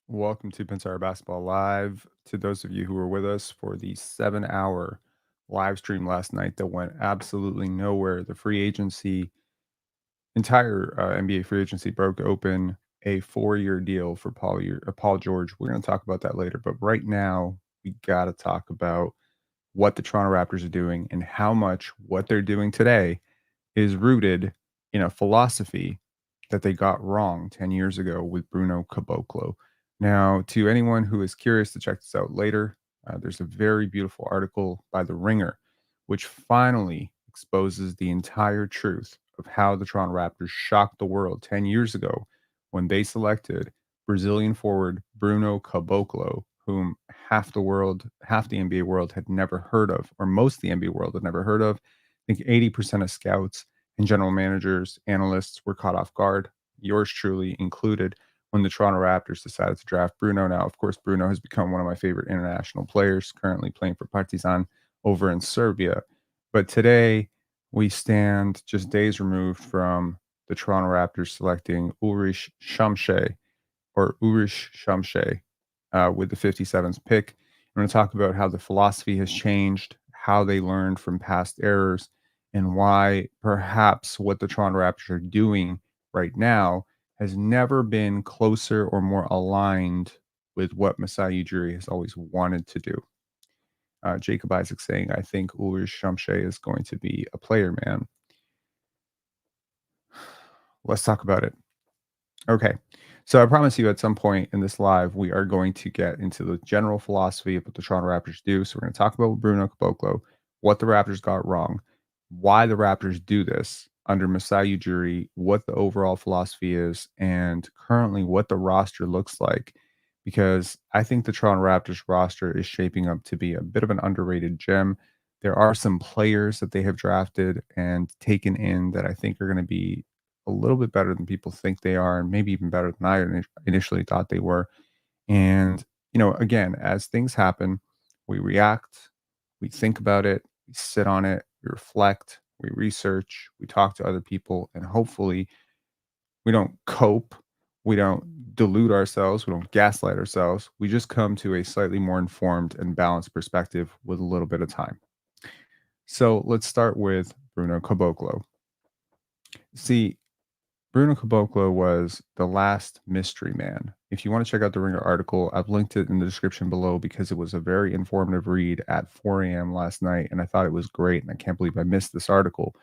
Welcome to Pensar Basketball Live. To those of you who were with us for the 7 hour live stream last night that went absolutely nowhere, the free agency, entire NBA free agency broke open a 4 year deal for Paul George. We're going to talk about that later. But right now, we got to talk about what the Toronto Raptors are doing and how much what they're doing today is rooted in a philosophy that they got wrong 10 years ago with Bruno Caboclo. Now, to anyone who is curious to check this out later, there's a very beautiful article by The Ringer, which finally exposes the entire truth of how the Toronto Raptors shocked the world 10 years ago when they selected Brazilian forward Bruno Caboclo, whom half the NBA world had never heard of, or most of the NBA world had never heard of. I think 80% of scouts and general managers, analysts were caught off guard, yours truly included, when the Toronto Raptors decided to draft Bruno. Now, of course, Bruno has become one of my favorite international players, currently playing for Partizan over in Serbia. But today, we stand just days removed from the Toronto Raptors selecting Ulrich Chomche with the 57th pick. I'm going to talk about how the philosophy has changed, how they learned from past errors, and why perhaps what the Toronto Raptors are doing right now has never been closer or more aligned with what Masai Ujiri has always wanted to do. Jacob Isaac saying, I think Ulrich Chomche is going to be a player, man. Let's talk about it. Okay. So I promise you at some point in this live, we are going to get into the general philosophy of what the Toronto Raptors do. So we're going to talk about Bruno Caboclo, what the Raptors got wrong, why the Raptors do this under Masai Ujiri, what the overall philosophy is, and currently what the roster looks like. Because I think the Toronto Raptors roster is shaping up to be a bit of an underrated gem. There are some players that they have drafted and taken in that I think are going to be a little bit better than people think they are, and maybe even better than I initially thought they were. And, again, as things happen, we react, we think about it, we sit on it, we reflect, we research, we talk to other people, and hopefully we don't cope, we don't delude ourselves, we don't gaslight ourselves. We just come to a slightly more informed and balanced perspective with a little bit of time. So let's start with Bruno Caboclo. See, Bruno Caboclo was the last mystery man. If you want to check out the Ringer article, I've linked it in the description below because it was a very informative read at 4 a.m. last night, and I thought it was great, and I can't believe I missed this article.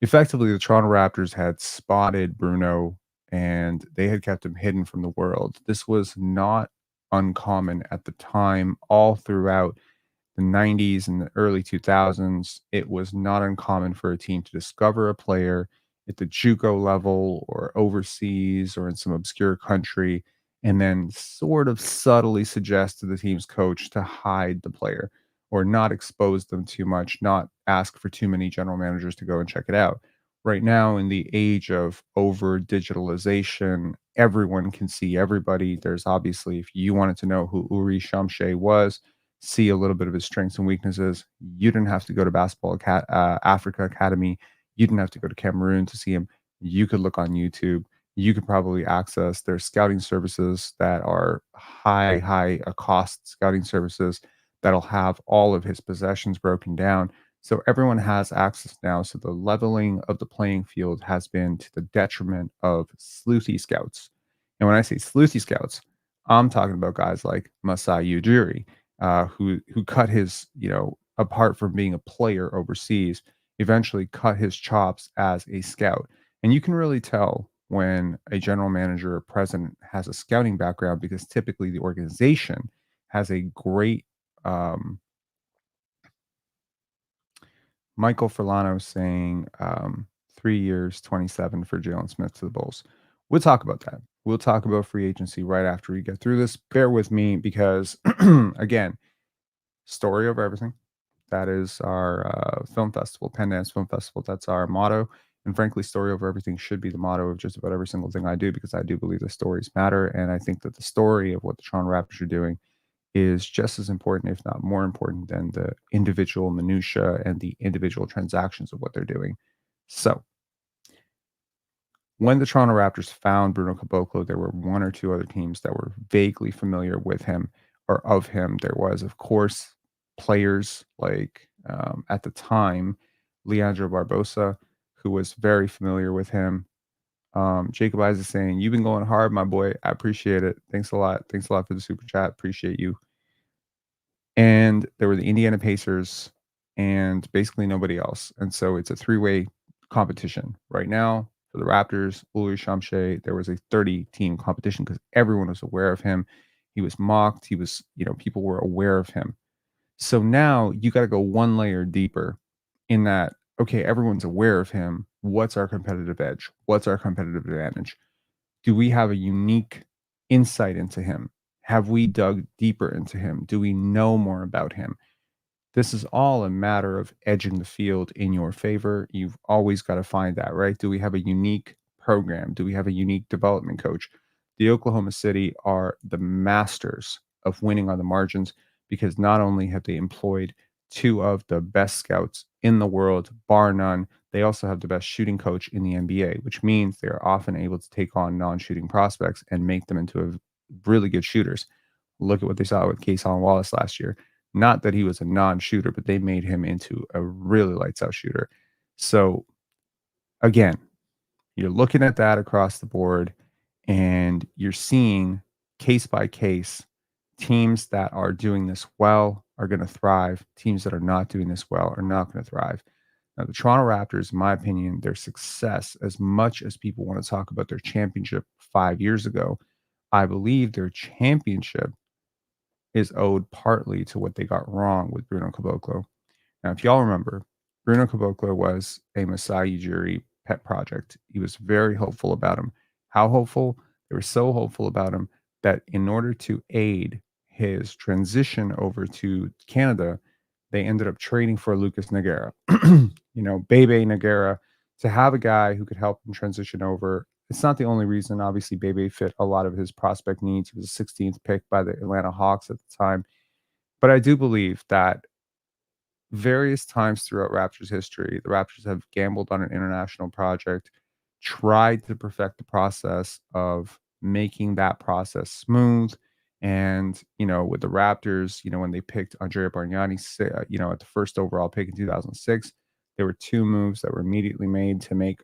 Effectively, the Toronto Raptors had spotted Bruno, and they had kept him hidden from the world. This was not uncommon at the time, all throughout the 90s and the early 2000s. It was not uncommon for a team to discover a player at the JUCO level or overseas or in some obscure country, and then sort of subtly suggest to the team's coach to hide the player or not expose them too much, not ask for too many general managers to go and check it out. Right now, in the age of over digitalization, everyone can see everybody. There's obviously, if you wanted to know who Uri Shamshe was, see a little bit of his strengths and weaknesses, you didn't have to go to Africa Academy. You didn't have to go to Cameroon to see him. You could look on YouTube. You could probably access their scouting services that are high cost scouting services that'll have all of his possessions broken down. So everyone has access now. So the leveling of the playing field has been to the detriment of sleuthy scouts. And when I say sleuthy scouts, I'm talking about guys like Masai Ujiri, who cut his, apart from being a player overseas, eventually cut his chops as a scout. And you can really tell when a general manager or president has a scouting background because typically the organization has a great Michael Furlano saying 3 years, 27 for Jalen Smith to the Bulls. We'll talk about that. We'll talk about free agency right after we get through this. Bear with me because, again, story over everything. That is our film festival, Pendance Film Festival. That's our motto. And frankly, story over everything should be the motto of just about every single thing I do because I do believe the stories matter. And I think that the story of what the Toronto Raptors are doing is just as important, if not more important, than the individual minutia and the individual transactions of what they're doing. So When the Toronto Raptors found Bruno Caboclo, there were one or two other teams that were vaguely familiar with him or of him. There was, of course, players like, at the time, Leandro Barbosa, who was very familiar with him. Jacob Isaac saying, "You've been going hard, my boy. I appreciate it. Thanks a lot. Thanks a lot for the super chat. Appreciate you." And there were the Indiana Pacers and basically nobody else. And so it's a three-way competition. Right now, for the Raptors, Ulrich Chomche, there was a 30-team competition because everyone was aware of him. He was mocked. He was, people were aware of him. So now you got to go one layer deeper in that, okay, everyone's aware of him. What's our competitive edge? What's our competitive advantage? Do we have a unique insight into him? Have we dug deeper into him? Do we know more about him? This is all a matter of edging the field in your favor. You've always got to find that, right? Do we have a unique program? Do we have a unique development coach? The Oklahoma City are the masters of winning on the margins because not only have they employed two of the best scouts in the world, bar none, they also have the best shooting coach in the NBA, which means they're often able to take on non shooting prospects and make them into really good shooters. Look at what they saw with Case Allen Wallace last year. Not that he was a non-shooter, but they made him into a really lights out shooter. So again, you're looking at that across the board and you're seeing case by case teams that are doing this well are going to thrive. Teams that are not doing this well are not going to thrive. Now, the Toronto Raptors, in my opinion, their success, as much as people want to talk about their championship 5 years ago, I believe their championship is owed partly to what they got wrong with Bruno Caboclo. Now, if y'all remember, Bruno Caboclo was a Masai Ujiri pet project. He was very hopeful about him. How hopeful? They were so hopeful about him that in order to aid his transition over to Canada, they ended up trading for Lucas Nogueira, Bebe Nogueira, to have a guy who could help him transition over. It's not the only reason. Obviously, Bebe fit a lot of his prospect needs. He was a 16th pick by the Atlanta Hawks at the time. But I do believe that various times throughout Raptors history, the Raptors have gambled on an international project, tried to perfect the process of making that process smooth. And, with the Raptors, when they picked Andrea Bargnani, at the first overall pick in 2006, there were two moves that were immediately made to make,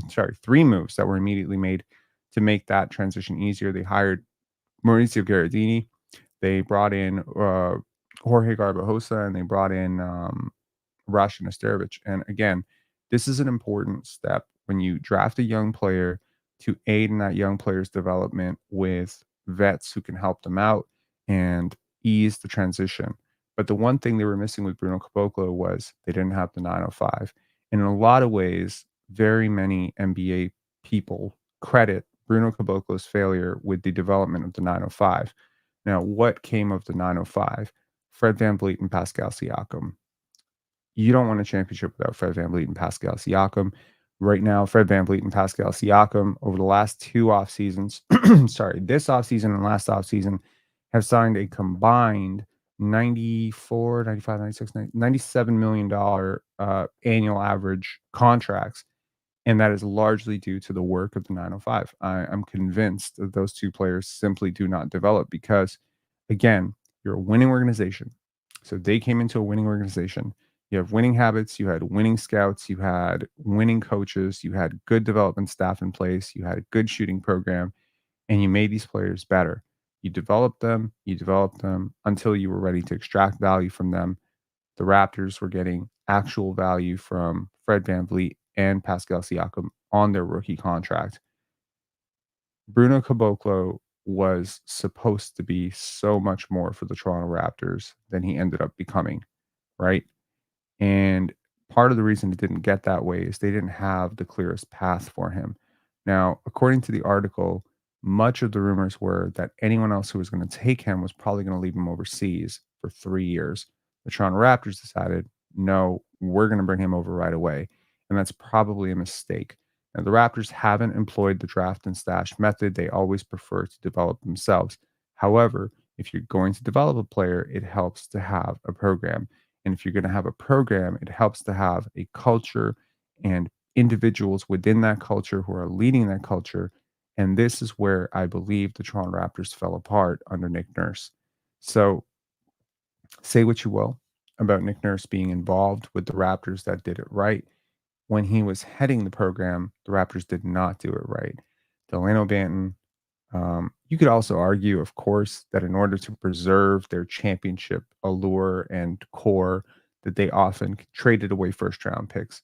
sorry, three moves that were immediately made to make that transition easier. They hired Maurizio Garradini. They brought in Jorge Garbajosa, and they brought in Rasha Nesterovic. And again, this is an important step when you draft a young player to aid in that young player's development with vets who can help them out and ease the transition. But the one thing they were missing with Bruno Caboclo was they didn't have the 905. And in a lot of ways, very many NBA people credit Bruno Caboclo's failure with the development of the 905. Now, what came of the 905? Fred VanVleet and Pascal Siakam. You don't win a championship without Fred VanVleet and Pascal Siakam. Right now, Fred VanVleet and Pascal Siakam over the last two off seasons, this offseason and last offseason, have signed a combined 94, 95, 96, $97 million annual average contracts. And that is largely due to the work of the 905. I'm convinced that those two players simply do not develop because, again, you're a winning organization. So they came into a winning organization. You have winning habits, you had winning scouts, you had winning coaches, you had good development staff in place, you had a good shooting program, and you made these players better. You developed them until you were ready to extract value from them. The Raptors were getting actual value from Fred VanVleet and Pascal Siakam on their rookie contract. Bruno Caboclo was supposed to be so much more for the Toronto Raptors than he ended up becoming, right? And part of the reason it didn't get that way is they didn't have the clearest path for him. Now, according to the article, much of the rumors were that anyone else who was going to take him was probably going to leave him overseas for 3 years. The Toronto Raptors decided, no, we're going to bring him over right away. And that's probably a mistake. Now, the Raptors haven't employed the draft and stash method. They always prefer to develop themselves. However, if you're going to develop a player, it helps to have a program. And if you're going to have a program, it helps to have a culture and individuals within that culture who are leading that culture. And this is where I believe the Toronto Raptors fell apart under Nick Nurse. So say what you will about Nick Nurse being involved with the Raptors that did it right. When he was heading the program, the Raptors did not do it right. Delano Banton, you could also argue, of course, that in order to preserve their championship allure and core, that they often traded away first round picks.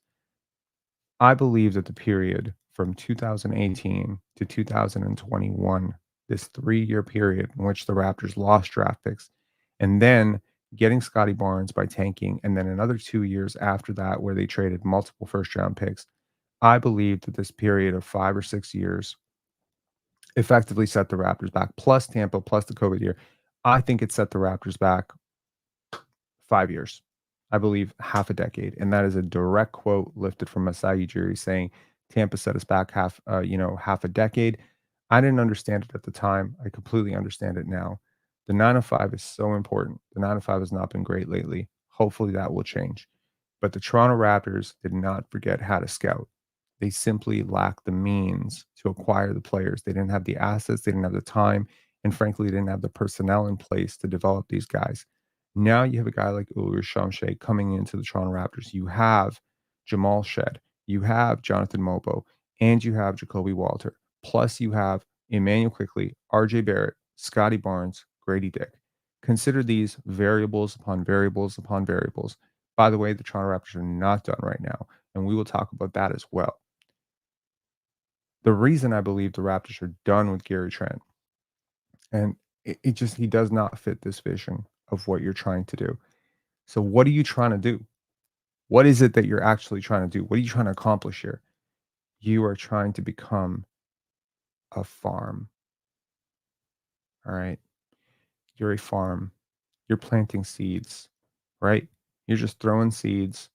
I believe that the period from 2018 to 2021, this 3-year period in which the Raptors lost draft picks, and then getting Scotty Barnes by tanking, and then another 2 years after that where they traded multiple first round picks, I believe that this period of 5 or 6 years effectively set the Raptors back, plus Tampa, plus the COVID year. I think it set the Raptors back 5 years. I believe half a decade, and that is a direct quote lifted from Masai Ujiri saying, "Tampa set us back half a decade." I didn't understand it at the time. I completely understand it now. The 9 to 5 is so important. The 9 to 5 has not been great lately. Hopefully, that will change. But the Toronto Raptors did not forget how to scout. They simply lacked the means to acquire the players. They didn't have the assets, they didn't have the time, and frankly, they didn't have the personnel in place to develop these guys. Now you have a guy like Ulrich Chomche coming into the Toronto Raptors. You have Jamal Shed, you have Jonathan Mobo, and you have Jacoby Walter. Plus, you have Emmanuel Quickly, RJ Barrett, Scotty Barnes, Grady Dick. Consider these variables upon variables upon variables. By the way, the Toronto Raptors are not done right now, and we will talk about that as well. The reason I believe the Raptors are done with Gary Trent, and it just he does not fit this vision of what you're trying to do. So what are you trying to do? What is it that you're actually trying to do? What are you trying to accomplish here? You are trying to become a farm. All right. You're a farm. You're planting seeds, right? You're just throwing seeds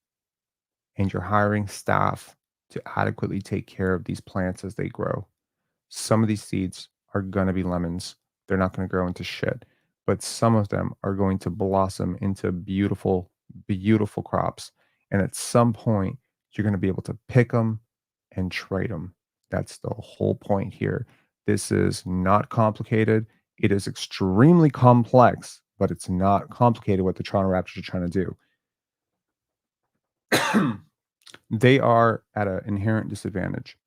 and you're hiring staff to adequately take care of these plants as they grow. Some of these seeds are going to be lemons. They're not going to grow into shit, but some of them are going to blossom into beautiful, beautiful crops. And at some point, you're going to be able to pick them and trade them. That's the whole point here. This is not complicated. It is extremely complex, but it's not complicated what the Toronto Raptors are trying to do. They are at an inherent disadvantage.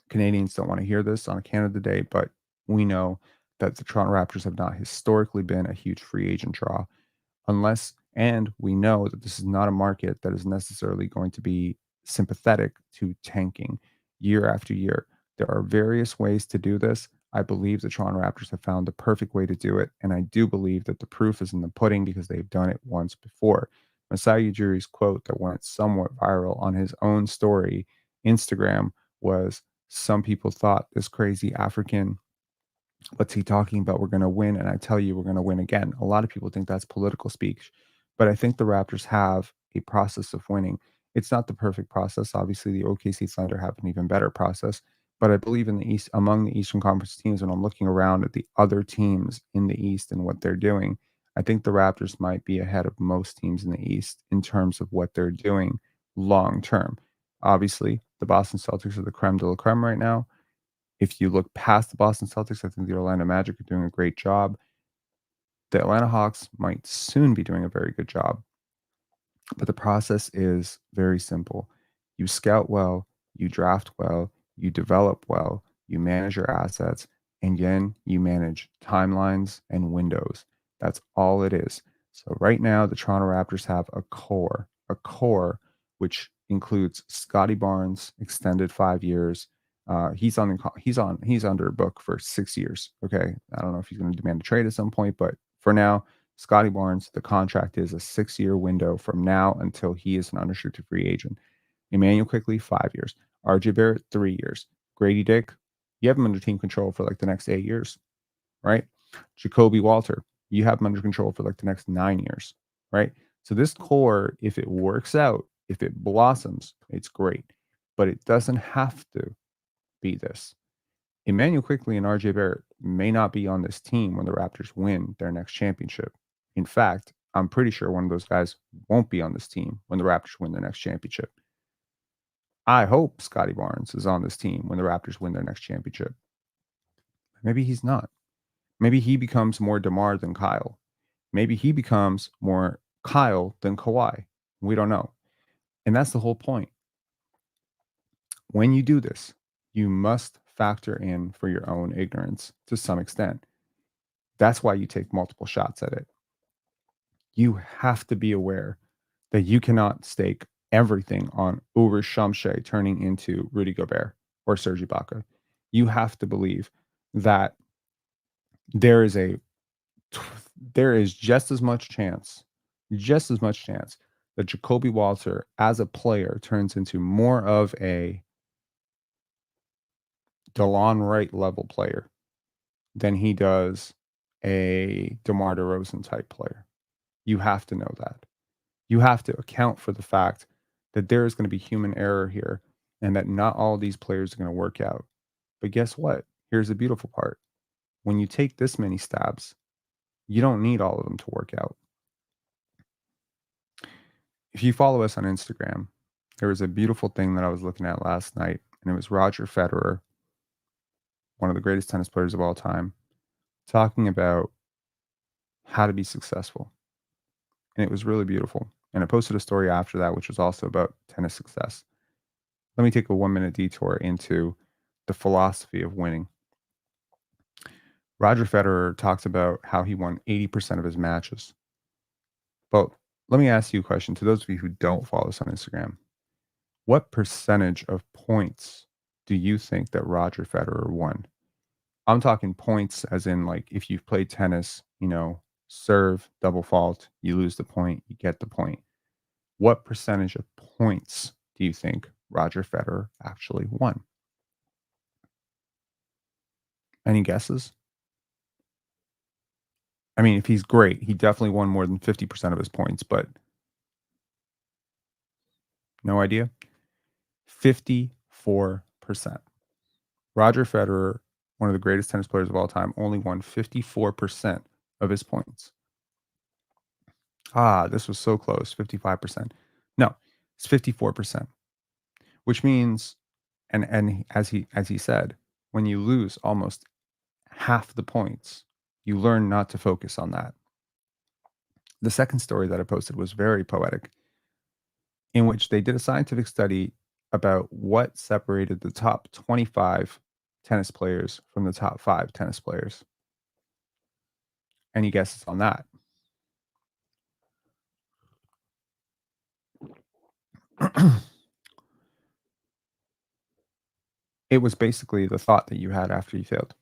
Canadians don't want to hear this on Canada Day, but we know that the Toronto Raptors have not historically been a huge free agent draw unless, and we know that this is not a market that is necessarily going to be sympathetic to tanking year after year. There are various ways to do this. I believe the Toronto Raptors have found the perfect way to do it, and I do believe that the proof is in the pudding because they've done it once before. Masai Ujiri's quote that went somewhat viral on his own story, Instagram, was some people thought this crazy African, what's he talking about? We're going to win. And I tell you, we're going to win again. A lot of people think that's political speech, but I think the Raptors have a process of winning. It's not the perfect process. Obviously, the OKC Thunder have an even better process, but I believe in the East, among the Eastern Conference teams, when I'm looking around at the other teams in the East and what they're doing, I think the Raptors might be ahead of most teams in the East in terms of what they're doing long term. Obviously, the Boston Celtics are the creme de la creme right now. If you look past the Boston Celtics, I think the Orlando Magic are doing a great job. The Atlanta Hawks might soon be doing a very good job. But the process is very simple. You scout well, you draft well, you develop well, you manage your assets, and then you manage timelines and windows. That's all it is. So right now, the Toronto Raptors have a core which includes Scotty Barnes, extended 5 years. He's under a book for 6 years. Okay, I don't know if he's going to demand a trade at some point, but for now, Scotty Barnes, the contract is a 6-year window from now until he is an unrestricted free agent. Emmanuel Quickly, 5 years. RJ Barrett, 3 years. Grady Dick, you have him under team control for like the next 8 years, right? Jacoby Walter, you have him under control for like the next 9 years, right? So this core, if it works out, if it blossoms, it's great. But it doesn't have to be this. Emmanuel Quickly and RJ Barrett may not be on this team when the Raptors win their next championship. In fact, I'm pretty sure one of those guys won't be on this team when the Raptors win their next championship. I hope Scotty Barnes is on this team when the Raptors win their next championship. Maybe he's not. Maybe he becomes more DeMar than Kyle. Maybe he becomes more Kyle than Kawhi. We don't know. And that's the whole point. When you do this, you must factor in for your own ignorance to some extent. That's why you take multiple shots at it. You have to be aware that you cannot stake everything on Ulrich Chomche turning into Rudy Gobert or Serge Ibaka. You have to believe that there is a there is just as much chance that Jacoby Walter as a player turns into more of a DeLon Wright level player than he does a DeMar DeRozan type player. You have to know that. You have to account for the fact that there is going to be human error here and that not all these players are going to work out. But guess what? Here's the beautiful part. When you take this many stabs, you don't need all of them to work out. If you follow us on Instagram, there was a beautiful thing that I was looking at last night, and it was Roger Federer, one of the greatest tennis players of all time, talking about how to be successful. And it was really beautiful. And I posted a story after that, which was also about tennis success. Let me take a 1-minute detour into the philosophy of winning. Roger Federer talks about how he won 80% of his matches. But let me ask you a question to those of you who don't follow us on Instagram. What percentage of points do you think that Roger Federer won? I'm talking points as in like if you've played tennis, serve, double fault, you lose the point, you get the point. What percentage of points do you think Roger Federer actually won? Any guesses? I mean, if he's great, he definitely won more than 50% of his points, but no idea. 54%. Roger Federer, one of the greatest tennis players of all time, only won 54% of his points. This was so close, 55%. No, it's 54%, which means, and as he said, when you lose almost half the points, you learn not to focus on that. The second story that I posted was very poetic, in which they did a scientific study about what separated the top 25 tennis players from the top 5 tennis players. Any guesses on that? It was basically the thought that you had after you failed.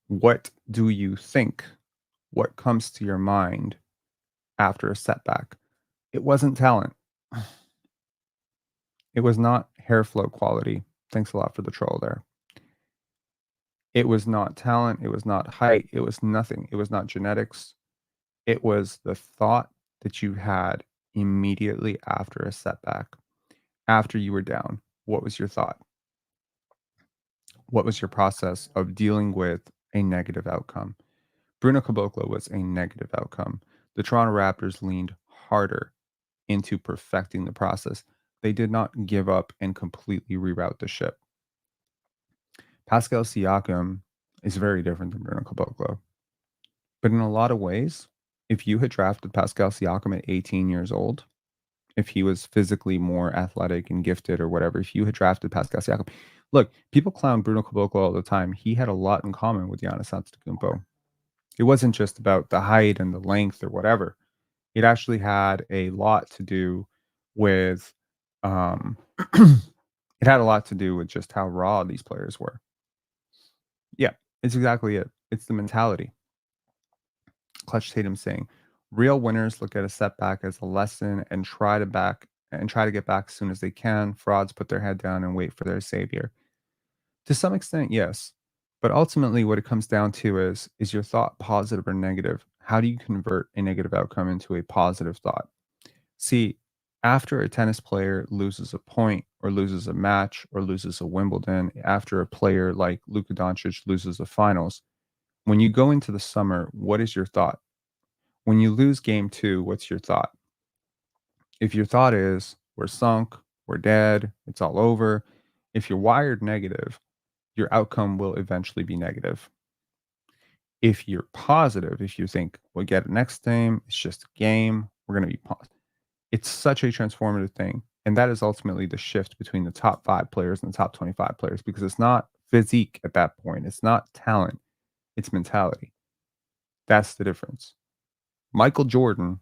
What do you think? What comes to your mind after a setback? It wasn't talent. It was not hair flow quality. Thanks a lot for the troll there. It was not talent. It was not height. It was nothing. It was not genetics. It was the thought that you had immediately after a setback, after you were down. What was your thought? What was your process of dealing with a negative outcome? Bruno Caboclo was a negative outcome. The Toronto Raptors leaned harder into perfecting the process. They did not give up and completely reroute the ship. Pascal Siakam is very different than Bruno Caboclo. But in a lot of ways, if you had drafted Pascal Siakam at 18 years old, if he was physically more athletic and gifted or whatever, if you had drafted Pascal Siakam, look, people clown Bruno Caboclo all the time. He had a lot in common with Giannis Antetokounmpo. It wasn't just about the height and the length or whatever. It actually had a lot to do with it had a lot to do with just how raw these players were. Yeah, it's exactly it. It's the mentality. Clutch Tatum saying, real winners look at a setback as a lesson and try to get back as soon as they can. Frauds put their head down and wait for their savior. To some extent, yes. But ultimately what it comes down to is your thought positive or negative? How do you convert a negative outcome into a positive thought? See, after a tennis player loses a point or loses a match or loses a Wimbledon, after a player like Luka Doncic loses the finals, when you go into the summer, what is your thought? When you lose game 2, what's your thought? If your thought is, we're sunk, we're dead, it's all over. If you're wired negative, your outcome will eventually be negative. If you're positive, if you think we'll get it next time, it's just a game, we're going to be positive. It's such a transformative thing. And that is ultimately the shift between the top 5 players and the top 25 players because it's not physique at that point. It's not talent, it's mentality. That's the difference. Michael Jordan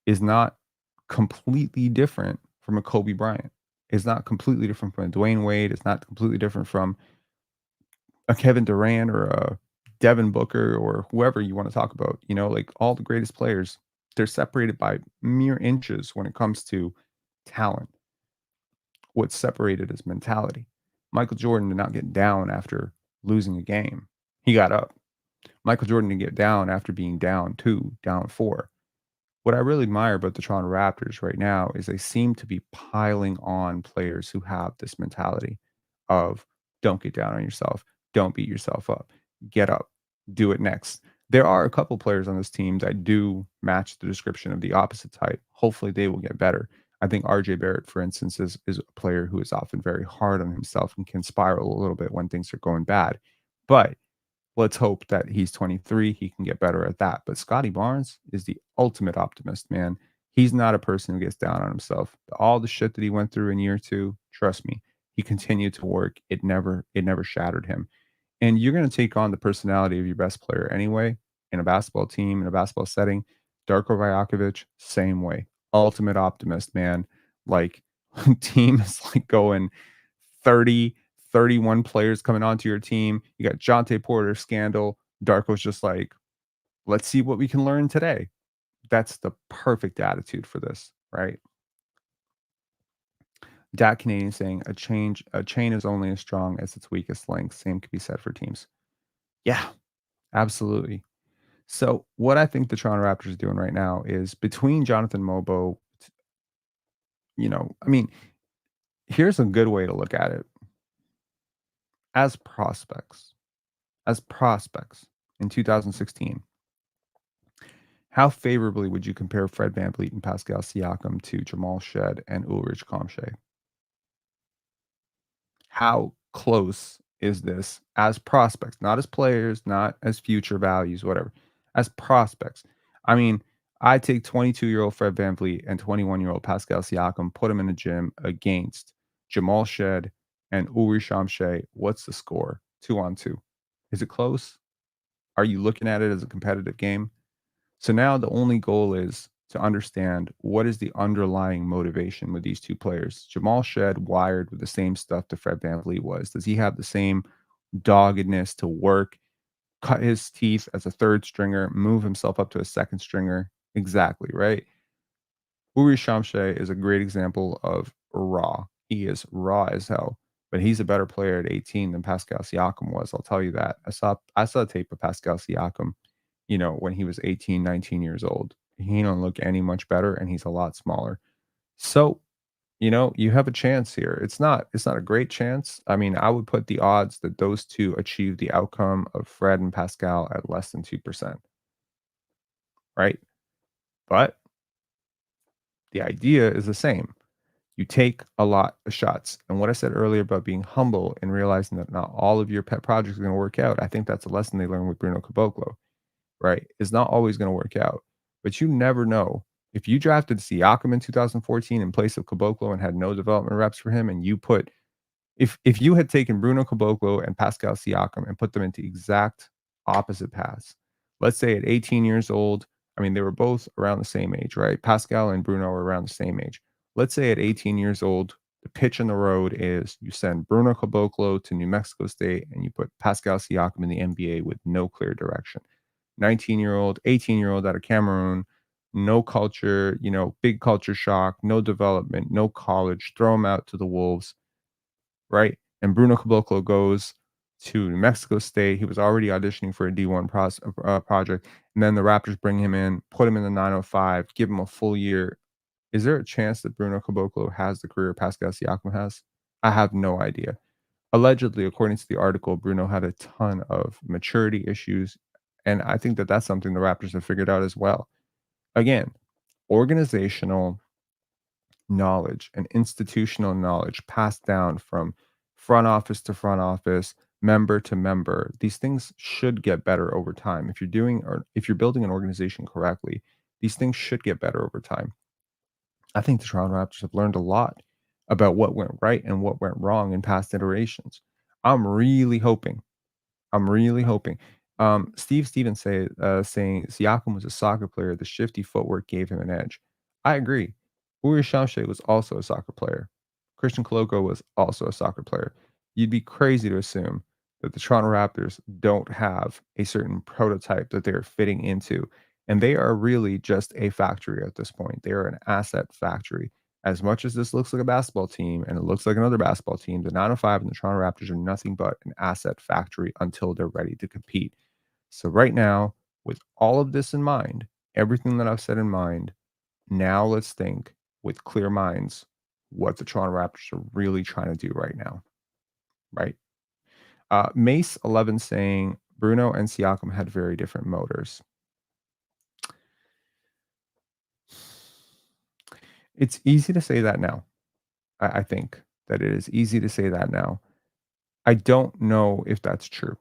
is not completely different from a Kobe Bryant. It's not completely different from a Dwayne Wade. It's not completely different from a Kevin Durant or a Devin Booker or whoever you want to talk about. Like all the greatest players, they're separated by mere inches when it comes to talent. What's separated is mentality. Michael Jordan did not get down after losing a game. He got up. Michael Jordan didn't get down after being down 2, down 4. What I really admire about the Toronto Raptors right now is they seem to be piling on players who have this mentality of don't get down on yourself, don't beat yourself up, get up, do it next. There are a couple players on this team that do match the description of the opposite type. Hopefully, they will get better. I think RJ Barrett, for instance, is a player who is often very hard on himself and can spiral a little bit when things are going bad. But let's hope that he's 23, he can get better at that. But Scotty Barnes is the ultimate optimist, man. He's not a person who gets down on himself. All the shit that he went through in year 2, trust me, he continued to work. It never shattered him. And you're going to take on the personality of your best player anyway in a basketball team, in a basketball setting. Darko Rajakovic, same way. Ultimate optimist, man. Like, team is like going 30, 31 players coming onto your team. You got Jonte Porter scandal. Darko's just like, let's see what we can learn today. That's the perfect attitude for this, right? Dat Canadian saying a chain is only as strong as its weakest link. Same could be said for teams. Yeah, absolutely. So what I think the Toronto Raptors are doing right now is between Jonathan Mobo, I mean, here's a good way to look at it. As prospects, in 2016, how favorably would you compare Fred VanVleet and Pascal Siakam to Jamal Shed and Ulrich Chomche? How close is this as prospects, not as players, not as future values, whatever, as prospects? I mean, I take 22-year-old Fred VanVleet and 21-year-old Pascal Siakam, put them in a gym against Jamal Shed and Ulrich Chomche. What's the score? 2-on-2. Is it close? Are you looking at it as a competitive game? So now the only goal is to understand what is the underlying motivation with these two players. Jamal Shed wired with the same stuff that Fred VanVleet was. Does he have the same doggedness to work, cut his teeth as a third stringer, move himself up to a second stringer? Exactly, right? Uri Shamshe is a great example of raw. He is raw as hell, but he's a better player at 18 than Pascal Siakam was. I'll tell you that. I saw a tape of Pascal Siakam, when he was 18, 19 years old. He don't look any much better, and he's a lot smaller. So, you have a chance here. It's not a great chance. I mean, I would put the odds that those two achieve the outcome of Fred and Pascal at less than 2%, right? But the idea is the same. You take a lot of shots. And what I said earlier about being humble and realizing that not all of your pet projects are going to work out, I think that's a lesson they learned with Bruno Caboclo, right? It's not always going to work out, but you never know. If you drafted Siakam in 2014 in place of Caboclo and had no development reps for him, and you put if you had taken Bruno Caboclo and Pascal Siakam and put them into exact opposite paths, let's say at 18 years old, I mean, they were both around the same age, right? Pascal and Bruno were around the same age. Let's say at 18 years old, the pitch in the road is you send Bruno Caboclo to New Mexico State and you put Pascal Siakam in the NBA with no clear direction. 19-year-old, 18-year-old out of Cameroon, no culture, big culture shock, no development, no college, throw him out to the Wolves, right? And Bruno Caboclo goes to New Mexico State. He was already auditioning for a D1 project. And then the Raptors bring him in, put him in the 905, give him a full year. Is there a chance that Bruno Caboclo has the career Pascal Siakam has? I have no idea. Allegedly, according to the article, Bruno had a ton of maturity issues. And I think that that's something the Raptors have figured out as well. Again, organizational knowledge and institutional knowledge passed down from front office to front office, member to member. These things should get better over time. If you're doing or if you're building an organization correctly, these things should get better over time. I think the Toronto Raptors have learned a lot about what went right and what went wrong in past iterations. I'm really hoping I'm really hoping. Steve Stevens saying Siakam was a soccer player. The shifty footwork gave him an edge. I agree. Ulrich Chomche was also a soccer player. Christian Koloko was also a soccer player. You'd be crazy to assume that the Toronto Raptors don't have a certain prototype that they're fitting into. And they are really just a factory at this point. They are an asset factory. As much as this looks like a basketball team and it looks like another basketball team, the 905 and the Toronto Raptors are nothing but an asset factory until they're ready to compete. So, right now, with all of this in mind, everything that I've said in mind, now let's think with clear minds what the Toronto Raptors are really trying to do right now, right? Mace 11 saying Bruno and Siakam had very different motors. It's easy to say that now. I think that it is easy to say that now. I don't know if that's true,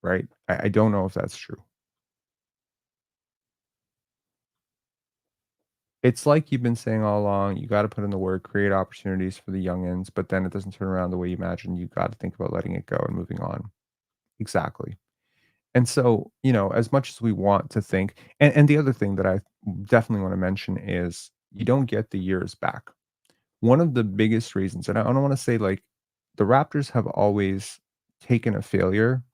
right? I don't know if that's true. It's like you've been saying all along, you gotta put in the work, create opportunities for the youngins, but then it doesn't turn around the way you imagine. You gotta think about letting it go and moving on. Exactly. And so, as much as we want to think and the other thing that I definitely wanna mention is you don't get the years back. One of the biggest reasons, and I don't wanna say, like, the Raptors have always taken a failure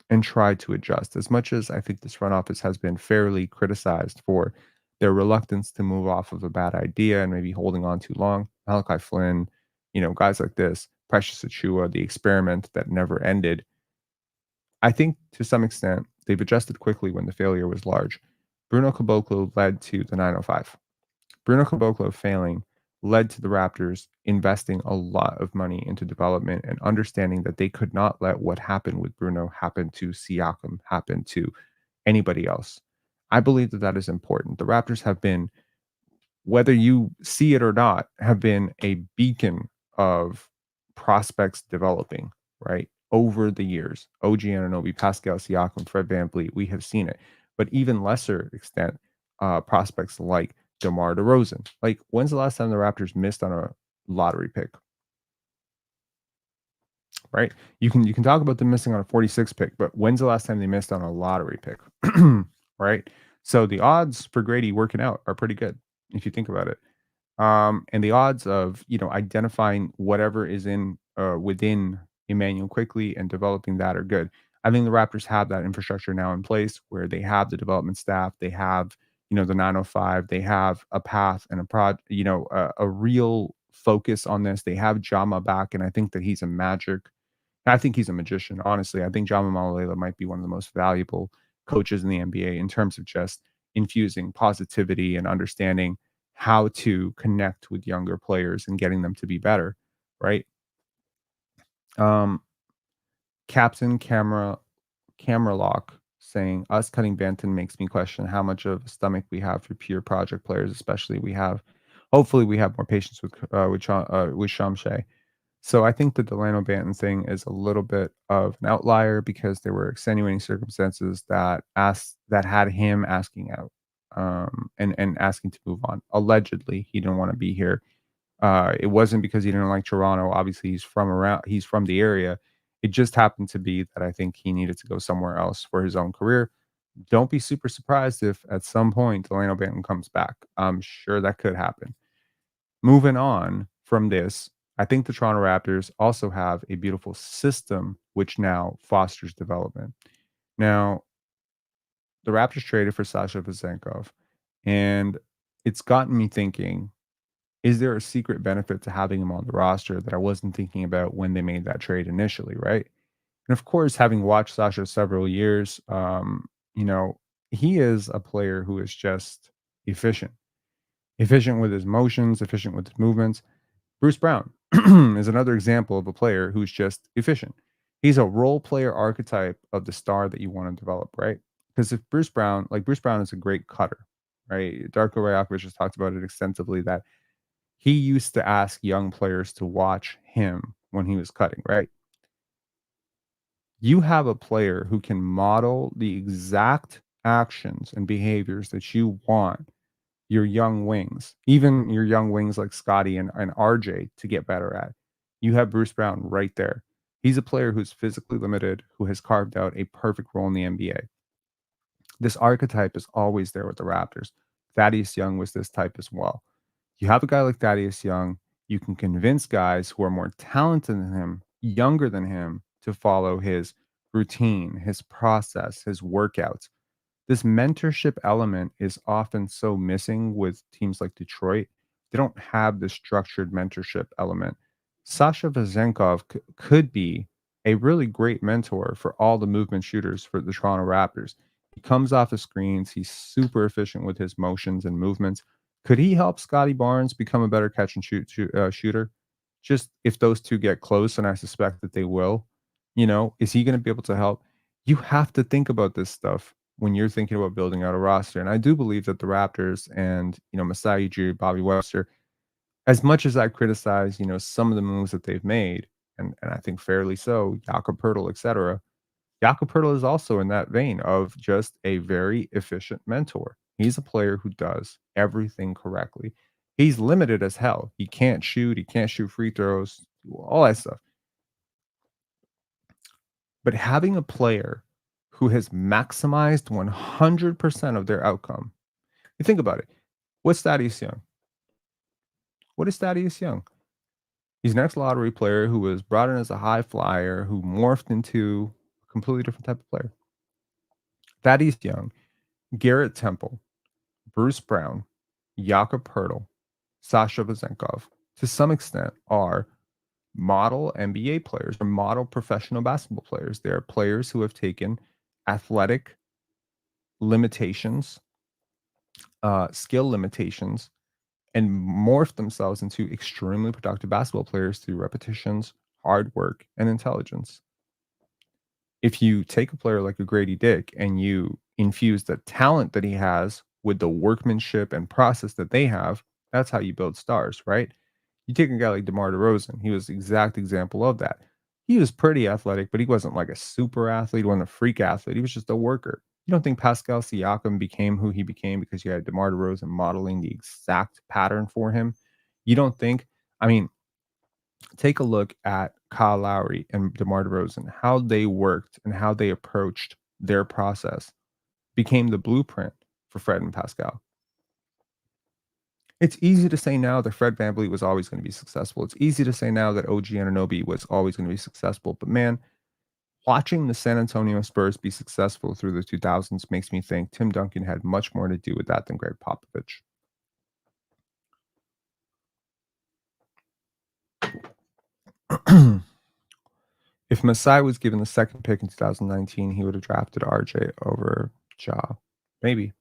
and try to adjust. As much as I think this front office has been fairly criticized for their reluctance to move off of a bad idea and maybe holding on too long, Malachi Flynn, guys like this, Precious Achua, the experiment that never ended. I think to some extent they've adjusted quickly when the failure was large. Bruno Caboclo led to the 905. Bruno Caboclo failing led to the Raptors investing a lot of money into development and understanding that they could not let what happened with Bruno happen to Siakam, happen to anybody else. I believe that that is important. The Raptors have been, whether you see it or not, have been a beacon of prospects developing, right? Over the years. OG Anunoby, Pascal Siakam, Fred VanVleet, we have seen it. But even lesser extent, prospects like DeMar DeRozan. Like, when's the last time the Raptors missed on a lottery pick? Right? You can talk about them missing on a 46 pick, but when's the last time they missed on a lottery pick? Right? So the odds for Grady working out are pretty good if you think about it. And the odds of, identifying whatever is in within Emmanuel quickly and developing that are good. I think the Raptors have that infrastructure now in place where they have the development staff, they have, the 905, they have a path and a real focus on this. They have Jama back, and I think that he's a magic. I think he's a magician, honestly. I think Jama Malalela might be one of the most valuable coaches in the NBA in terms of just infusing positivity and understanding how to connect with younger players and getting them to be better, right? Um, Captain Camera Lock saying us cutting Banton makes me question how much of a stomach we have for pure project players, especially hopefully we have more patience with Shamshay. So I think the Delano Banton thing is a little bit of an outlier because there were extenuating circumstances that had him asking out, and asking to move on. Allegedly, he didn't want to be here. It wasn't because he didn't like Toronto. Obviously, he's from the area. It just happened to be that I think he needed to go somewhere else for his own career. Don't be super surprised if at some point Delano Banton comes back. I'm sure that could happen. Moving on from this, I think the Toronto Raptors also have a beautiful system which now fosters development. Now, the Raptors traded for Sasha Vezenkov, and it's gotten me thinking, is there a secret benefit to having him on the roster that I wasn't thinking about when they made that trade initially, right? And of course, having watched Sasha several years, you know, he is a player who is just efficient, efficient with his motions, efficient with his movements. Bruce Brown is another example of a player who's just efficient. He's a role player archetype of the star that you want to develop, right? Because if Bruce Brown is a great cutter, right? Darko Rajakovic has talked about it extensively that He used to ask young players to watch him when he was cutting, right? You have a player who can model the exact actions and behaviors that you want your young wings, even your young wings like Scotty and RJ to get better at. You have Bruce Brown right there. He's a player who's physically limited, who has carved out a perfect role in the NBA. This archetype is always there with the Raptors. Thaddeus Young was this type as well. You have a guy like Thaddeus Young, you can convince guys who are more talented than him, younger than him, to follow his routine, his process, his workouts. This mentorship element is often so missing with teams like Detroit. They don't have the structured mentorship element. Sasha Vezenkov could be a really great mentor for all the movement shooters for the Toronto Raptors. He comes off the screens. He's super efficient with his motions and movements. Could he help Scotty Barnes become a better catch and shooter? Just if those two get close, and I suspect that they will, is he going to be able to help? You have to think about this stuff when you're thinking about building out a roster. And I do believe that the Raptors and, Masai Ujiri, Bobby Webster, as much as I criticize, some of the moves that they've made, and I think fairly so, Jakob Pertl, etc. Jakob Pertl is also in that vein of just a very efficient mentor. He's a player who does everything correctly. He's limited as hell. He can't shoot free throws, all that stuff. But having a player who has maximized 100% of their outcome, you think about it. What's Thaddeus Young? What is Thaddeus Young? He's an ex lottery player who was brought in as a high flyer, who morphed into a completely different type of player. Thaddeus Young, Garrett Temple, Bruce Brown, Jakob Pertl, Sasha Vezenkov, to some extent, are model NBA players or model professional basketball players. They are players who have taken athletic limitations, skill limitations, and morph themselves into extremely productive basketball players through repetitions, hard work, and intelligence. If you take a player like a Grady Dick and you infuse the talent that he has with the workmanship and process that they have, that's how you build stars, right? You take a guy like DeMar DeRozan, he was the exact example of that. He was pretty athletic, but he wasn't like a super athlete, he wasn't a freak athlete. He was just a worker. You don't think Pascal Siakam became who he became because you had DeMar DeRozan modeling the exact pattern for him? You don't think, I mean, take a look at Kyle Lowry and DeMar DeRozan, how they worked and how they approached their process became the blueprint for Fred and Pascal. It's easy to say now that Fred VanVleet was always going to be successful. It's easy to say now that OG Anunoby was always going to be successful. But man, watching the San Antonio Spurs be successful through the 2000s makes me think Tim Duncan had much more to do with that than Greg Popovich. If Masai was given the second pick in 2019, he would have drafted RJ over Ja. Maybe.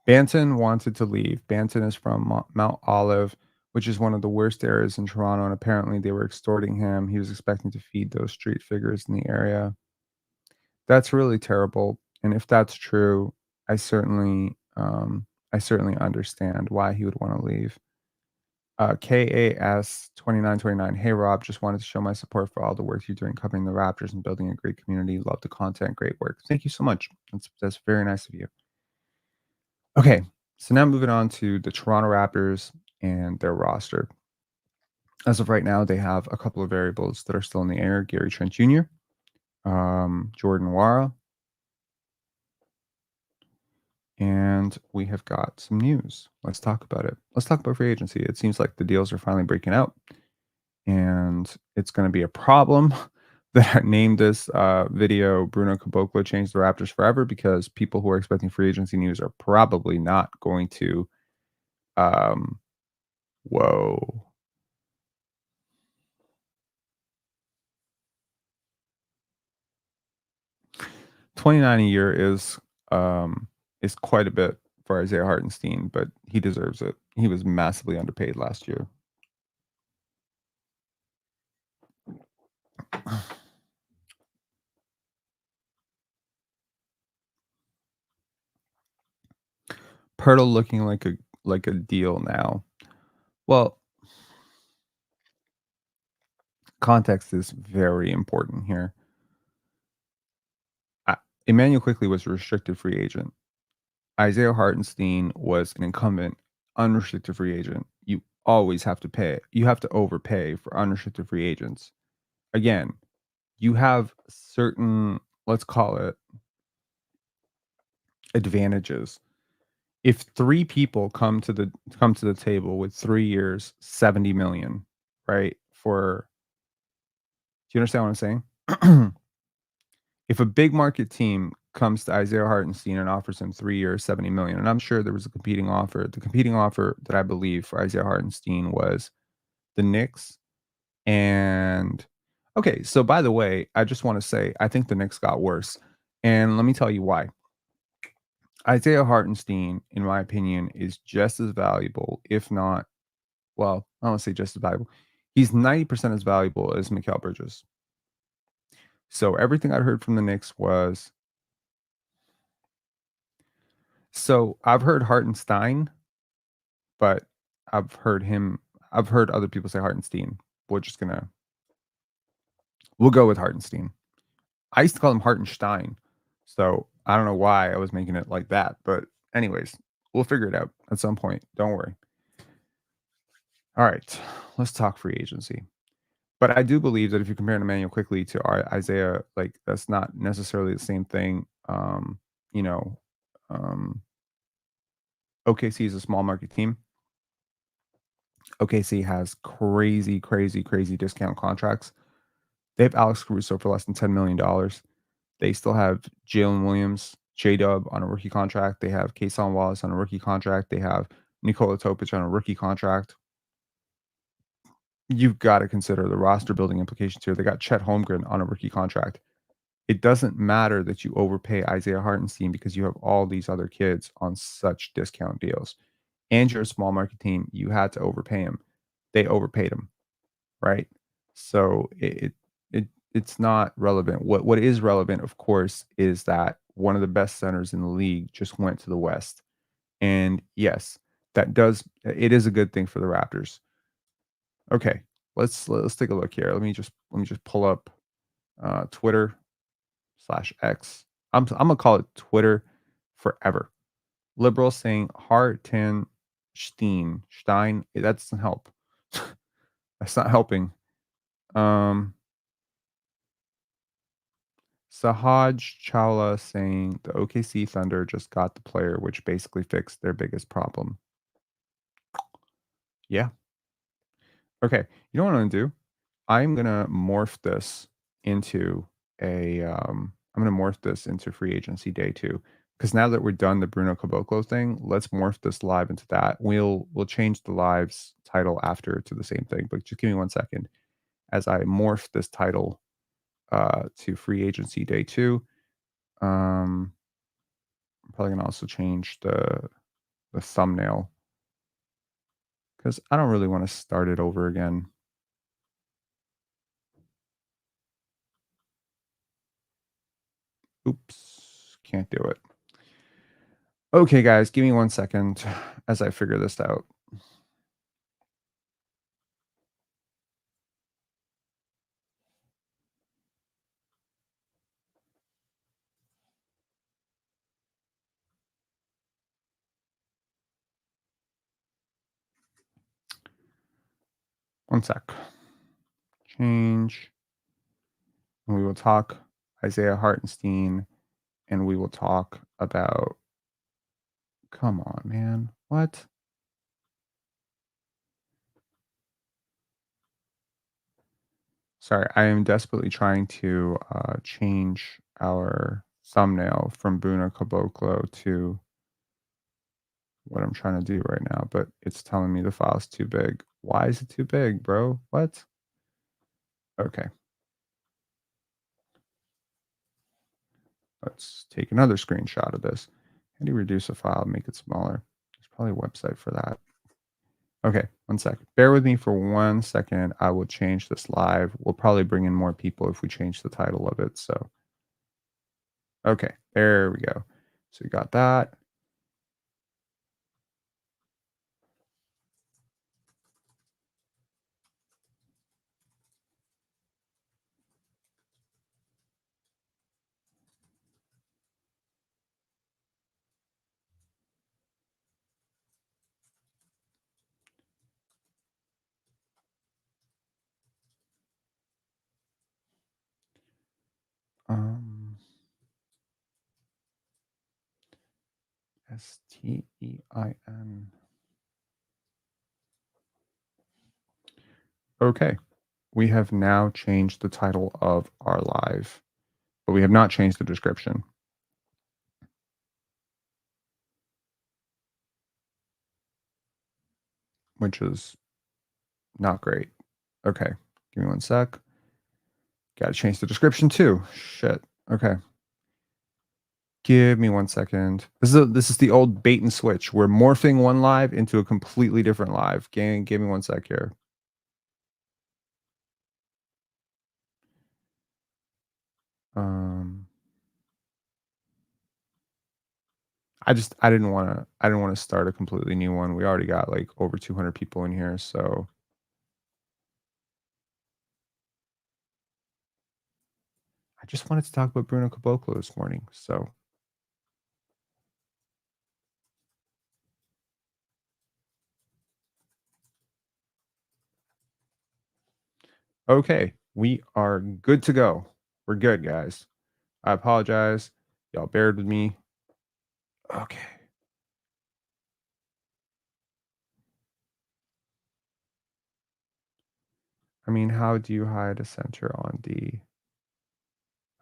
Banton wanted to leave. Banton is from Mount Olive, which is one of the worst areas in Toronto, and apparently they were extorting him. He was expecting to feed those street figures in the area. That's really terrible. And if that's true, I certainly understand why he would want to leave. KAS 2929. Hey Rob, just wanted to show my support for all the work you're doing covering the Raptors and building a great community. Love the content, great work. Thank you so much. That's very nice of you. Okay, so now moving on to the Toronto Raptors and their roster. As of right now, they have a couple of variables that are still in the air. Gary Trent Jr., Jordan Wara, and we have got some news. Let's talk about it. Let's talk about free agency. It seems like the deals are finally breaking out, and it's going to be a problem that I named this video Bruno Caboclo Changed the Raptors Forever, because people who are expecting free agency news are probably not going to whoa. 29 a year is quite a bit for Isaiah Hartenstein, but he deserves it. He was massively underpaid last year. Pirtle looking like like a deal now? Well, context is very important here. I, Emmanuel quickly was a restricted free agent. Isaiah Hartenstein was an incumbent unrestricted free agent. You always have to pay. You have to overpay for unrestricted free agents. Again, you have certain, let's call it, advantages. If 3 people come to the table with 3 years, 70 million, right? For Do you understand what I'm saying? If a big market team comes to Isaiah Hartenstein and offers him 3 years, 70 million, and I'm sure there was a competing offer. The competing offer that I believe for Isaiah Hartenstein was the Knicks. And okay, so by the way, I just want to say I think the Knicks got worse. And let me tell you why. Isaiah Hartenstein, in my opinion, is just as valuable, if not, well, I don't want to say just as valuable. He's 90% as valuable as Mikal Bridges. So everything I heard from the Knicks was, so I've heard Hartenstein, but I've heard him I've heard other people say Hartenstein. We're just gonna we'll go with Hartenstein. I used to call him Hartenstein, so I don't know why I was making it like that, but anyways, we'll figure it out at some point. Don't worry. All right, let's talk free agency. But I do believe that if you compare Emmanuel quickly to Isaiah, like that's not necessarily the same thing. You know, um, OKC is a small market team. OKC has crazy, crazy, crazy discount contracts. They have Alex Caruso for less than $10 million. They still have Jalen Williams, J Dub on a rookie contract. They have Kason Wallace on a rookie contract. They have Nikola Topic on a rookie contract. You've got to consider the roster building implications here. They got Chet Holmgren on a rookie contract. It doesn't matter that you overpay Isaiah Hartenstein because you have all these other kids on such discount deals. And you're a small market team. You had to overpay him. They overpaid him, right? So it's not relevant. What is relevant, of course, is that one of the best centers in the league just went to the West. And yes, it is a good thing for the Raptors. Okay, let's take a look here. Let me just pull up Twitter/X. I'm gonna call it Twitter forever. Liberals saying Hartenstein. That doesn't help. That's not helping. Sahaj Chawla saying the OKC Thunder just got the player, which basically fixed their biggest problem. Yeah. Okay. You know what I'm gonna do? I'm gonna morph this into I'm gonna morph this into free agency day 2. Because now that we're done the Bruno Caboclo thing, let's morph this live into that. We'll change the live's title after to the same thing, but just give me 1 second as I morph this title to free agency day 2. I'm probably gonna also change the thumbnail because I don't really want to start it over again. Oops, can't do it. Okay, guys, give me 1 second as I figure this out. One sec. Change. And we will talk Isaiah Hartenstein, and we will talk about. Come on, man. What? Sorry, I am desperately trying to change our thumbnail from Bruno Caboclo to what I'm trying to do right now, but it's telling me the file's too big. Why is it too big, bro? What? Okay. Let's take another screenshot of this. How do you reduce a file, make it smaller? There's probably a website for that. Okay, 1 second. Bear with me for 1 second. I will change this live. We'll probably bring in more people if we change the title of it. So, okay, there we go. So we got that. Stein. Okay. We have now changed the title of our live, but we have not changed the description, which is not great. Okay. Give me one sec. Got to change the description too. Shit. Okay. Give me one second. This is the old bait and switch. We're morphing one live into a completely different live. Gang, give me one sec here. Um, I didn't wanna start a completely new one. We already got like over 200 people in here, so I just wanted to talk about Bruno Caboclo this morning. So okay, we are good to go. We're good, guys. I apologize. Y'all bared with me. Okay. I mean, how do you hide a center on D?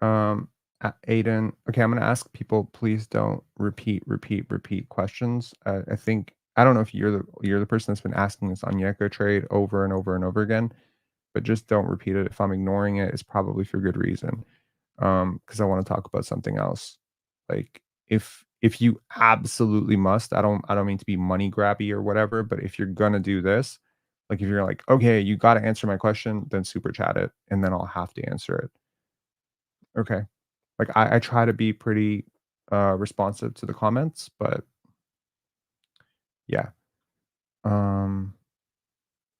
Aiden. Okay, I'm gonna ask people. Please don't repeat questions. I think I don't know if you're the person that's been asking this on Yeko trade over and over and over again, but just don't repeat it. If I'm ignoring it, it's probably for good reason. Because I want to talk about something else. Like if you absolutely must, I don't mean to be money grabby or whatever, but if you're gonna do this, like if you're like, okay, you got to answer my question, then super chat it, and then I'll have to answer it. Okay. Like, I try to be pretty, responsive to the comments, but yeah. Um,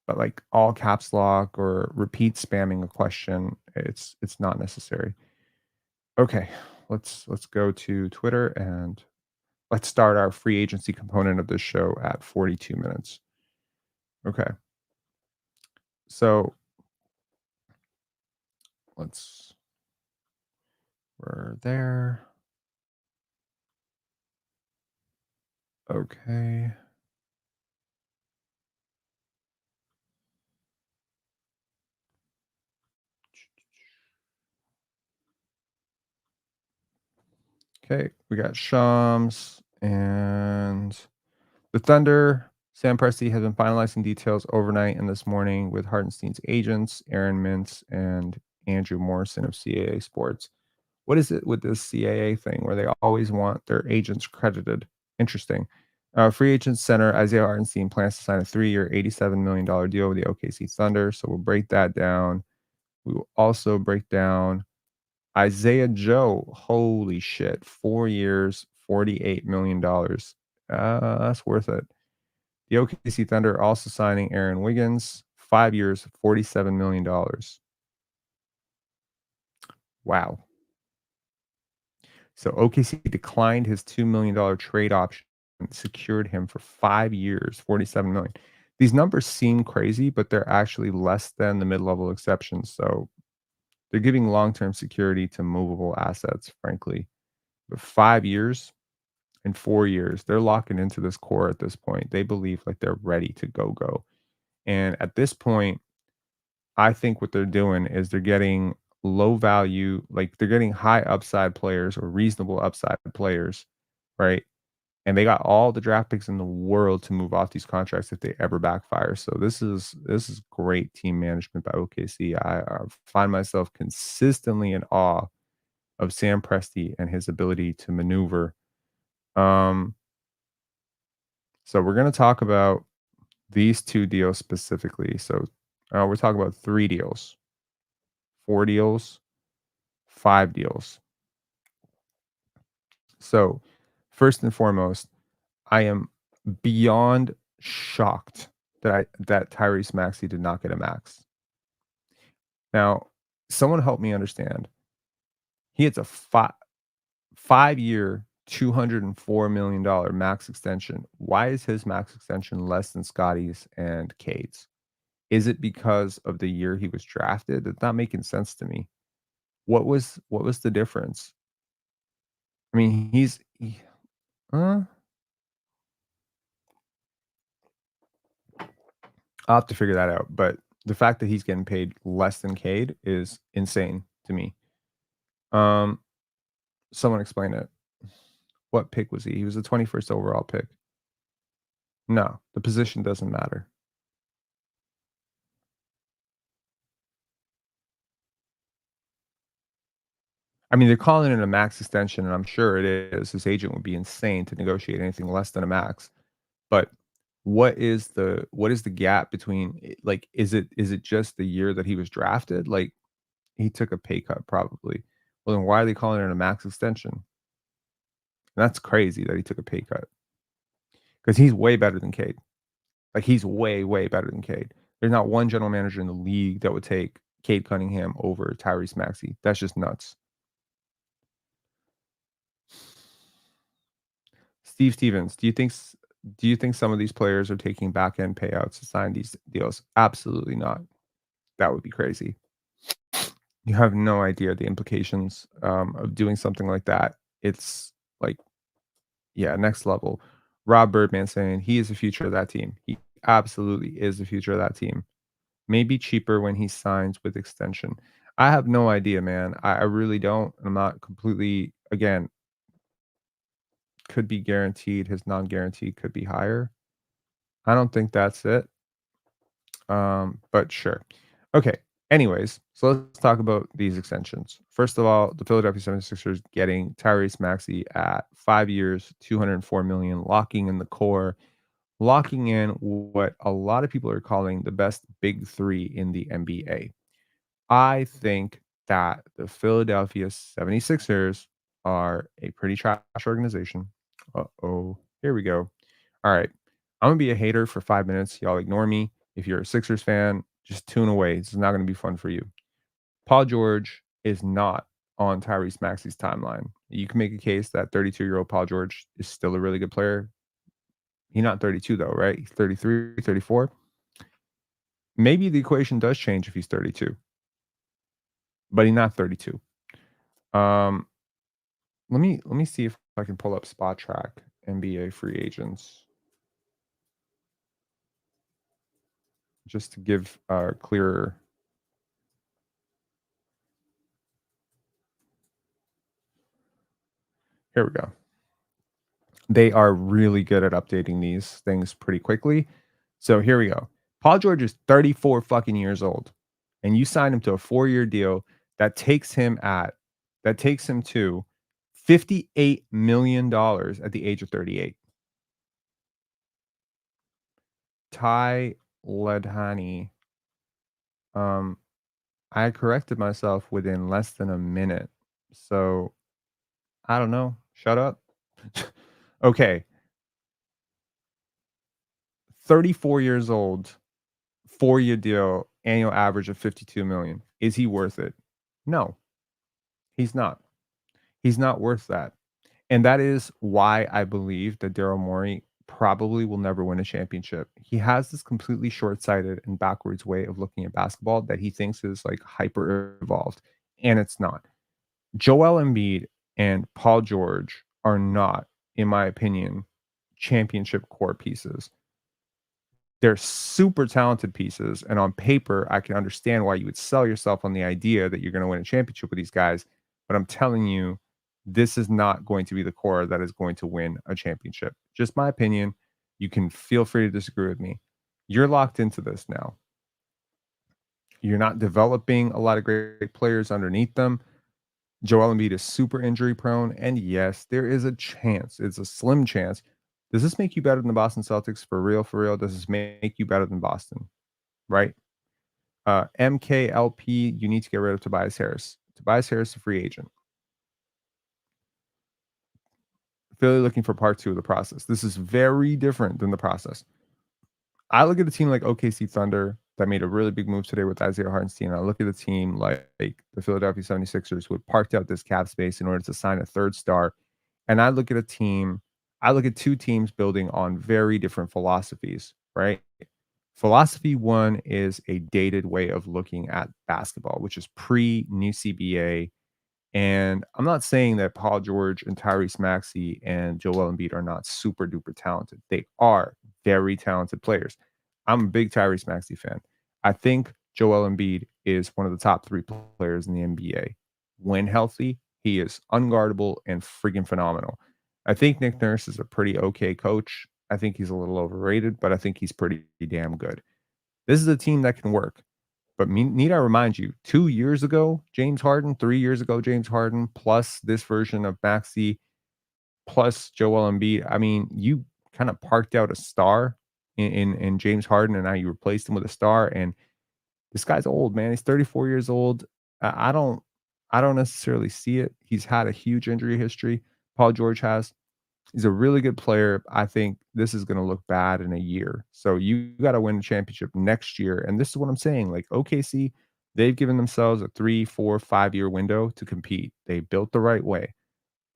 but, like, all caps lock or repeat spamming a question, it's not necessary. Okay, let's go to Twitter, and let's start our free agency component of this show at 42 minutes. Okay. So, let's we're there. Okay. Okay, we got Shams and the Thunder. Sam Presti has been finalizing details overnight and this morning with Hartenstein's agents, Aaron Mintz and Andrew Morrison of CAA Sports. What is it with this CAA thing where they always want their agents credited? Interesting. Free agent center Isaiah Hartenstein plans to sign a 3-year, $87 million deal with the OKC Thunder. So we'll break that down. We will also break down Isaiah Joe. Holy shit. 4 years, $48 million. That's worth it. The OKC Thunder also signing Aaron Wiggins, 5 years, $47 million. Wow. So OKC declined his $2 million trade option and secured him for 5 years, 47 million. These numbers seem crazy, but they're actually less than the mid-level exceptions. So they're giving long-term security to movable assets, frankly. But 5 years and 4 years, they're locking into this core at this point. They believe like they're ready to go. And at this point, I think what they're doing is they're getting low value, like they're getting high upside players or reasonable upside players, right? And they got all the draft picks in the world to move off these contracts if they ever backfire. So this is great team management by OKC. I find myself consistently in awe of Sam Presti and his ability to maneuver. Um, so we're gonna talk about these two deals specifically. So we're talking about 3 deals, 4 deals, 5 deals. So, first and foremost, I am beyond shocked that Tyrese Maxey did not get a max. Now, someone help me understand. He gets a 5-year, $204 million max extension. Why is his max extension less than Scotty's and Cade's? Is it because of the year he was drafted? It's not making sense to me. What was the difference? I mean, huh? I'll have to figure that out, but the fact that he's getting paid less than Cade is insane to me. Um, Someone explain it. What pick was he? He was the 21st overall pick. No, the position doesn't matter. I mean, they're calling it a max extension, and I'm sure it is. His agent would be insane to negotiate anything less than a max. But what is the gap between like is it just the year that he was drafted? Like he took a pay cut probably. Well, then why are they calling it a max extension? That's crazy that he took a pay cut because he's way better than Cade. Like he's way, way better than Cade. There's not one general manager in the league that would take Cade Cunningham over Tyrese Maxey. That's just nuts. Steve Stevens, do you think some of these players are taking back end payouts to sign these deals? Absolutely not. That would be crazy. You have no idea the implications of doing something like that. It's like, yeah, next level. Rob Birdman saying he is the future of that team. He absolutely is the future of that team. Maybe cheaper when he signs with extension. I have no idea, man. I really don't. I'm not completely, again, could be guaranteed. His non guaranteed could be higher. I don't think that's it. But sure. Okay. Anyways, so let's talk about these extensions. First of all, the Philadelphia 76ers getting Tyrese Maxey at 5 years, 204 million, locking in the core, locking in what a lot of people are calling the best big 3 in the NBA. I think that the Philadelphia 76ers are a pretty trash organization. Uh-oh. Here we go. All right. I'm gonna be a hater for 5 minutes. Y'all ignore me. If you're a Sixers fan, just tune away. This is not gonna be fun for you. Paul George is not on Tyrese Maxey's timeline. You can make a case that 32-year-old Paul George is still a really good player. He's not 32 though, right? He's 33, 34. Maybe the equation does change if he's 32, but he's not 32. Um, let me see if I can pull up Spot Track NBA free agents just to give clearer. Here we go. They are really good at updating these things pretty quickly. So here we go. Paul George is 34 fucking years old, and you signed him to a 4-year deal that takes him to $58 million at the age of 38. Ty Ledhani, um, I corrected myself within less than a minute. So I don't know. Shut up. Okay. 34 years old, 4-year deal, annual average of 52 million. Is he worth it? No, he's not. He's not worth that. And that is why I believe that Daryl Morey probably will never win a championship. He has this completely short-sighted and backwards way of looking at basketball that he thinks is like hyper evolved, and it's not. Joel Embiid and Paul George are not, in my opinion, championship core pieces. They're super talented pieces, and on paper, I can understand why you would sell yourself on the idea that you're gonna win a championship with these guys, but I'm telling you, this is not going to be the core that is going to win a championship. Just my opinion. You can feel free to disagree with me. You're locked into this now. You're not developing a lot of great players underneath them. Joel Embiid is super injury prone, and yes, there is a chance. It's a slim chance. Does this make you better than the Boston Celtics for real? For real? Does this make you better than Boston? Right? MKLP, you need to get rid of Tobias Harris. Tobias Harris, a free agent. Philly looking for part two of the process. This is very different than the process. I look at a team like OKC Thunder that made a really big move today with Isaiah Hartenstein. I look at a team like the Philadelphia 76ers who had parked out this cap space in order to sign a third star. And I look at two teams building on very different philosophies, right? Philosophy one is a dated way of looking at basketball, which is pre new CBA. And I'm not saying that Paul George and Tyrese Maxey and Joel Embiid are not super duper talented. They are very talented players. I'm a big Tyrese Maxey fan. I think Joel Embiid is one of the top 3 players in the NBA. When healthy, he is unguardable and freaking phenomenal. I think Nick Nurse is a pretty okay coach. I think he's a little overrated, but I think he's pretty damn good. This is a team that can work. But need I remind you, 2 years ago, James Harden, 3 years ago, James Harden, plus this version of Maxey, plus Joel Embiid. I mean, you kind of parked out a star in James Harden, and now you replaced him with a star. And this guy's old, man. He's 34 years old. I don't necessarily see it. He's had a huge injury history. Paul George has. He's a really good player. I think this is going to look bad in a year. So you got to win the championship next year. And this is what I'm saying. Like OKC, they've given themselves a 3, 4, 5 year window to compete. They built the right way.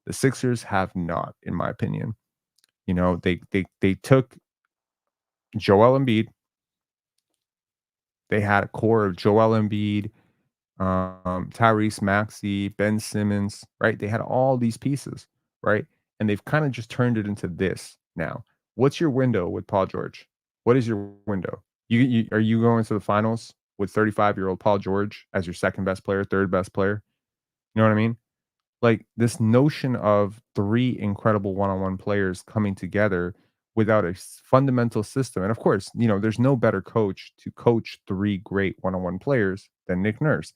The Sixers have not, in my opinion. You know, they took Joel Embiid. They had a core of Joel Embiid, Tyrese Maxey, Ben Simmons, right? They had all these pieces, right? And they've kind of just turned it into this now. What's your window with Paul George? What is your window? You are you going to the finals with 35-year-old Paul George as your second best player, third best player? You know what I mean? Like this notion of 3 incredible one-on-one players coming together without a fundamental system. And of course, you know, there's no better coach to coach 3 great one-on-one players than Nick Nurse.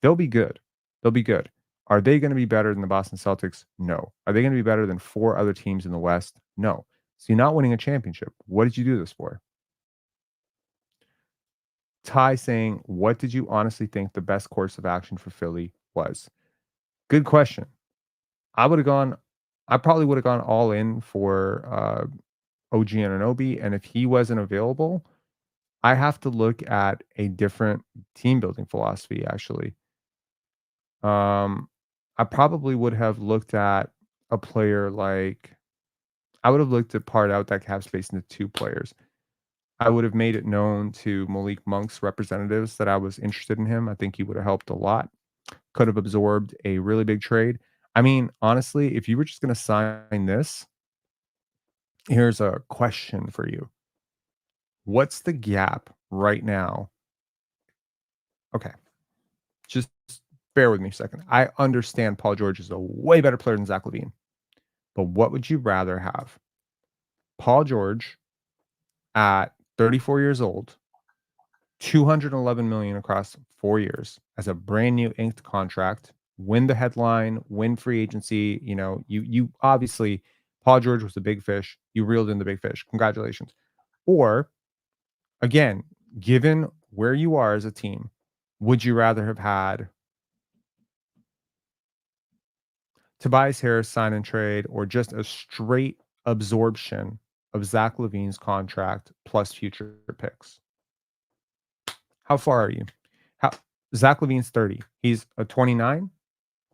They'll be good. They'll be good. Are they going to be better than the Boston Celtics? No. Are they going to be better than 4 other teams in the West? No. So you're not winning a championship. What did you do this for? Ty saying, what did you honestly think the best course of action for Philly was? Good question. I would have gone I probably would have gone all in for OG Anunoby, and if he wasn't available, I have to look at a different team building philosophy actually. Um, I probably would have looked at a player like I would have looked to part out that cap space into 2 players. I would have made it known to Malik Monk's representatives that I was interested in him. I think he would have helped a lot. Could have absorbed a really big trade. I mean, honestly, if you were just going to sign this, here's a question for you. What's the gap right now? Okay, just bear with me a second. I understand Paul George is a way better player than Zach LaVine, but what would you rather have? Paul George at 34 years old, 211 million across 4 years as a brand new inked contract, win the headline, win free agency, you know, you obviously Paul George was a big fish. You reeled in the big fish. Congratulations. Or again, given where you are as a team, would you rather have had Tobias Harris sign and trade or just a straight absorption of Zach Levine's contract plus future picks? How far are you? How Zach Levine's 30. He's a 29,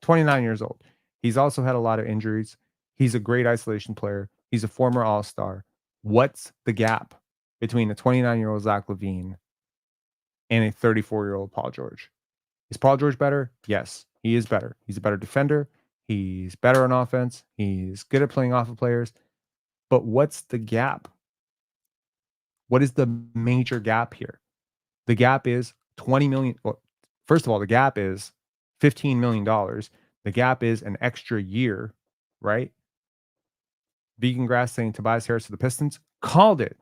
29 years old. He's also had a lot of injuries. He's a great isolation player. He's a former all-star. What's the gap between a 29-year-old Zach Levine and a 34-year-old Paul George? Is Paul George better? Yes, he is better. He's a better defender. He's better on offense. He's good at playing off of players. But what's the gap? What is the major gap here? The gap is 20 million. Well, first of all, the gap is $15 million. The gap is an extra year, right? Vegan Grass saying Tobias Harris to the Pistons. Called it.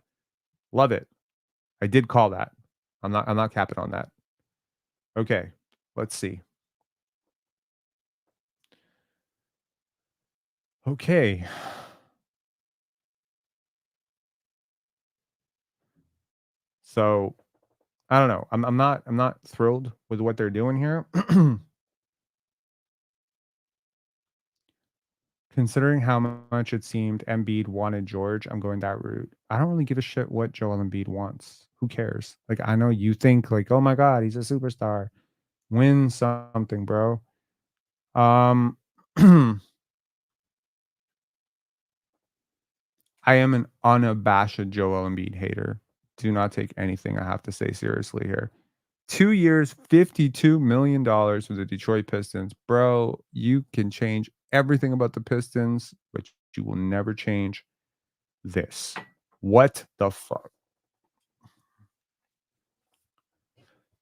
Love it. I did call that. I'm not capping on that. Okay. Let's see. Okay. So I don't know. I'm not thrilled with what they're doing here. Considering how much it seemed Embiid wanted George, I'm going that route. I don't really give a shit what Joel Embiid wants. Who cares? Like I know you think like, "Oh my god, he's a superstar. Win something, bro." Um I am an unabashed Joel Embiid hater. Do not take anything I have to say seriously here. 2 years, $52 million with the Detroit Pistons. Bro, you can change everything about the Pistons, but you will never change this. What the fuck?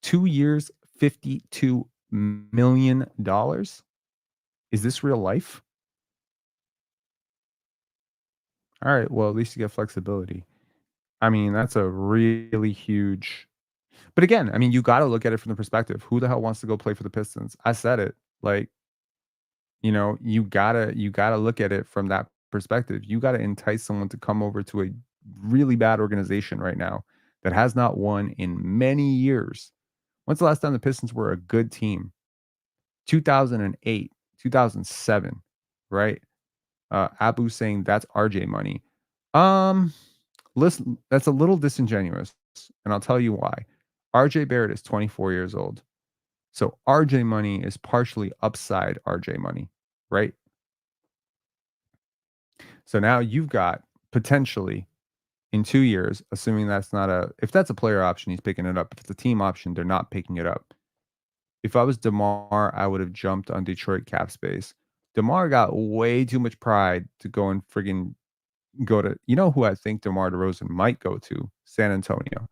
2 years, $52 million. Is this real life? All right, well, at least you get flexibility. I mean, that's a really huge, but again, I mean, you gotta look at it from the perspective, who the hell wants to go play for the Pistons? I said it, like, you gotta look at it from that perspective. You gotta entice someone to come over to a really bad organization right now that has not won in many years. When's the last time the Pistons were a good team? 2008, 2007, right? Abu saying that's RJ money. Um, Listen, that's a little disingenuous, and I'll tell you why. RJ Barrett is 24 years old. So RJ money is partially upside RJ money, right? So now you've got potentially in 2 years, assuming that's not a if that's a player option, he's picking it up. If it's a team option, they're not picking it up. If I was DeMar, I would have jumped on Detroit cap space. DeMar got way too much pride to go and friggin' go to, who I think DeMar DeRozan might go to? San Antonio.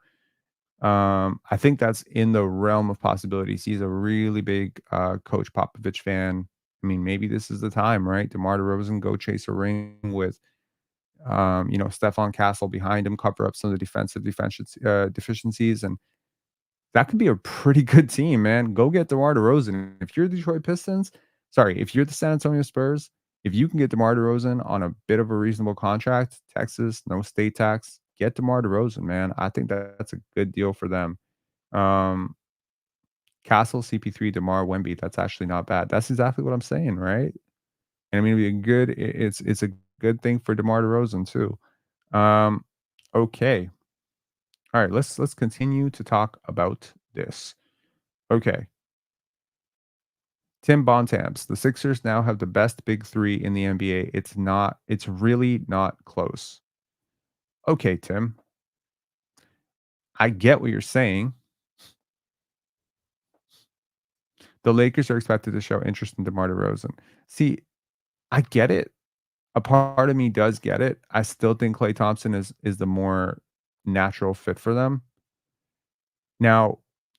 I think that's in the realm of possibilities. He's a really big Coach Popovich fan. I mean, maybe this is the time, right? DeMar DeRozan go chase a ring with Stephon Castle behind him, cover up some of the deficiencies, and that could be a pretty good team, man. Go get DeMar DeRozan. If you're the Detroit Pistons, sorry, if you're the San Antonio Spurs, if you can get DeMar DeRozan on a bit of a reasonable contract, Texas, no state tax, get DeMar DeRozan, man. I think that's a good deal for them. Um, Castle, CP3, DeMar, Wemby, that's actually not bad. That's exactly what I'm saying, right? And I mean, it'd be a good. It's a good thing for DeMar DeRozan too. Um, okay, all right. Let's continue to talk about this. Okay, Tim Bontemps, the Sixers now have the best big three in the NBA. It's really not close. Okay, Tim, I get what you're saying. The Lakers are expected to show interest in DeMar DeRozan. See, I get it. A part of me does get it. I still think Klay Thompson is the more natural fit for them. Now,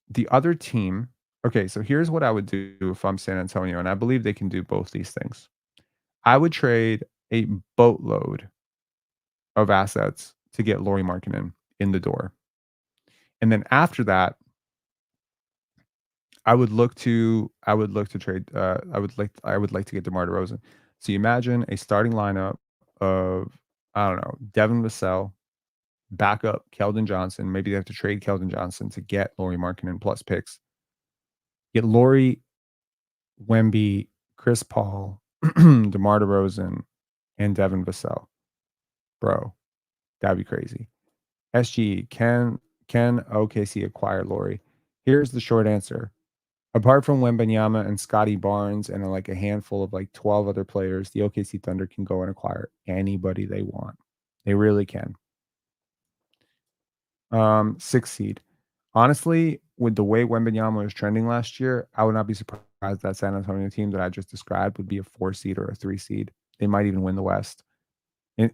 the other team, okay, so here's what I would do if I'm San Antonio, and I believe they can do both these things. I would trade a boatload of assets to get Lauri Markkanen in the door. And then after that, I would look to trade I would like to get DeMar DeRozan. So you imagine a starting lineup of, I don't know, Devin Vassell, backup Keldon Johnson. Maybe they have to trade Keldon Johnson to get Lauri Markkanen plus picks. Get Lauri, Wemby, Chris Paul, DeMar DeRozan, and Devin Vassell. Bro, that'd be crazy. SGE, can OKC acquire Lauri? Here's the short answer. Apart from Wembanyama and Scotty Barnes and like a handful of like 12 other players, the OKC Thunder can go and acquire anybody they want. They really can. 6th seed. Honestly, with the way Wembanyama was trending last year, I would not be surprised that San Antonio team that I just described would be a 4 seed or a 3 seed. They might even win the West.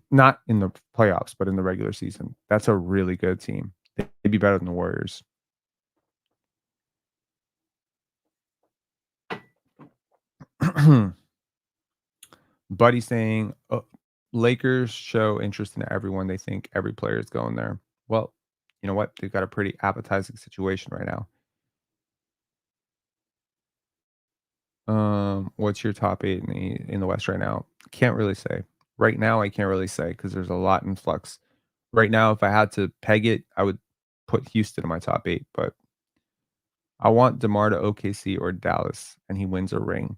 Not in the playoffs, but in the regular season. That's a really good team. They'd be better than the Warriors. Buddy saying, Lakers show interest in everyone. They think every player is going there. Well, you know what? They've got a pretty appetizing situation right now. What's your top 8 in the West right now? Can't really say. Right now, I can't really say because there's a lot in flux. Right now, if I had to peg it, I would put Houston in my top 8, but I want DeMar to OKC or Dallas, and he wins a ring.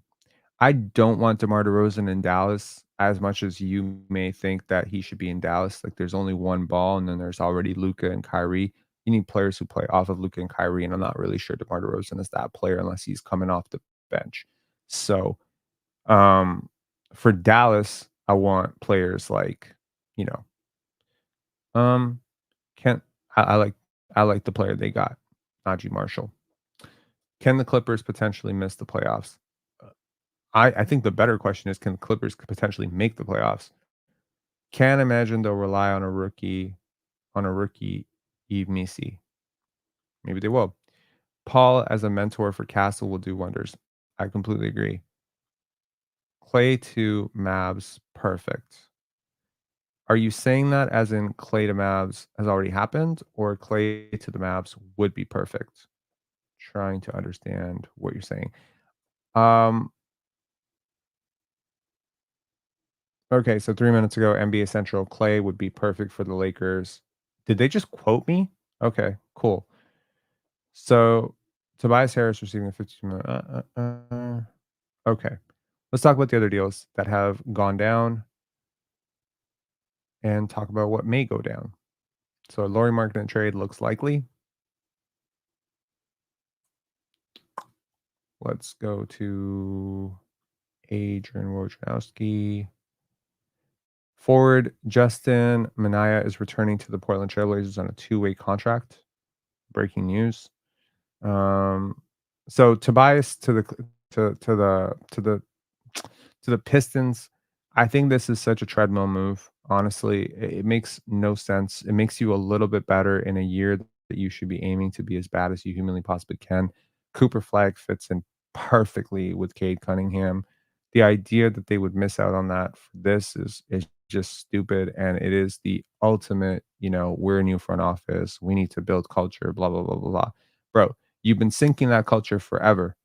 I don't want DeMar DeRozan in Dallas as much as you may think that he should be in Dallas. Like, there's only one ball, and then there's already Luka and Kyrie. You need players who play off of Luka and Kyrie, and I'm not really sure DeMar DeRozan is that player unless he's coming off the bench. So, um, for Dallas, I want players like, you know, um, can I like the player they got, Najee Marshall. Can the Clippers potentially miss the playoffs? I think the better question is, can the Clippers potentially make the playoffs? Can't imagine they'll rely on a rookie Eve Misi. Maybe they will. Paul as a mentor for Castle will do wonders. I completely agree. Clay to Mavs, perfect. Are you saying that as in Clay to Mavs has already happened, or Clay to the Mavs would be perfect? Trying to understand what you're saying. Um, okay, so 3 minutes ago, NBA Central, Clay would be perfect for the Lakers. Did they just quote me? Okay, cool. So Tobias Harris receiving 15 million. Okay. Let's talk about the other deals that have gone down and talk about what may go down. So Laurie Marketing trade looks likely. Let's go to Adrian Wojnarowski. Forward Justin Minaya is returning to the Portland Trailblazers on a two-way contract. Breaking news. Um, so Tobias to the to the Pistons. I think this is such a treadmill move. Honestly, it makes no sense. It makes you a little bit better in a year that you should be aiming to be as bad as you humanly possibly can. Cooper Flag fits in perfectly with Cade Cunningham. The idea that they would miss out on that for this is just stupid, and it is the ultimate. We're a new front office. We need to build culture. Blah blah blah blah blah. Bro, you've been sinking that culture forever.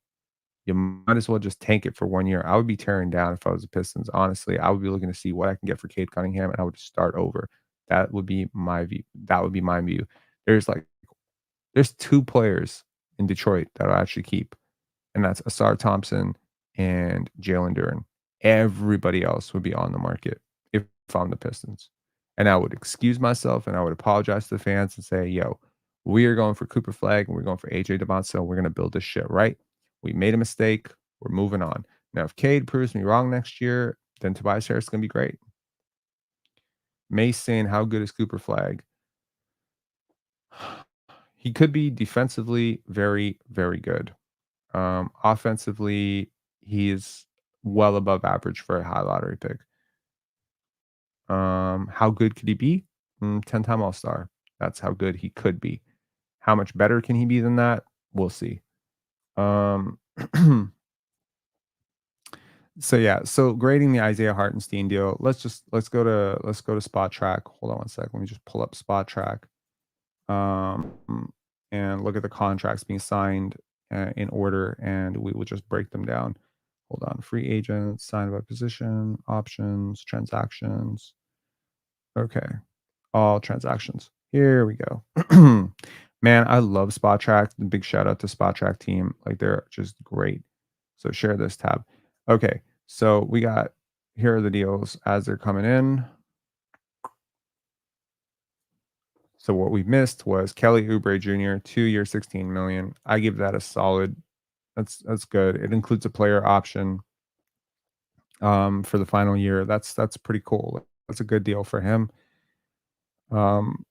You might as well just tank it for 1 year. I would be tearing down if I was the Pistons. Honestly, I would be looking to see what I can get for Cade Cunningham, and I would just start over. That would be my view. That would be my view. There's like there's 2 players in Detroit that I'll actually keep, and that's Asar Thompson and Jalen Duren. Everybody else would be on the market if I'm the Pistons. And I would excuse myself and I would apologize to the fans and say, yo, we are going for Cooper Flag and we're going for AJ DeMonso. We're going to build this shit right. We made a mistake. We're moving on. Now, if Cade proves me wrong next year, then Tobias Harris is going to be great. Mace saying, how good is Cooper Flag? He could be defensively very, very good. Offensively, he's well above average for a high lottery pick. How good could he be? 10-time All-Star. That's how good he could be. How much better can he be than that? We'll see. Um, so yeah, so grading the Isaiah Hartenstein deal. Let's go to Spot Track. Hold on one sec. Let me just pull up Spot Track. And look at the contracts being signed in order, and we will just break them down. Hold on. Free agents, signed by position, options, transactions. Okay. All transactions. Here we go. Man, I love Spot Track. Big shout out to Spot Track team. Like they're just great. So share this tab. Okay. So we got here are the deals as they're coming in. So what we missed was Kelly Oubre Jr. 2 year, 16 million. I give that a solid. That's good. It includes a player option for the final year. That's pretty cool. That's a good deal for him. Um,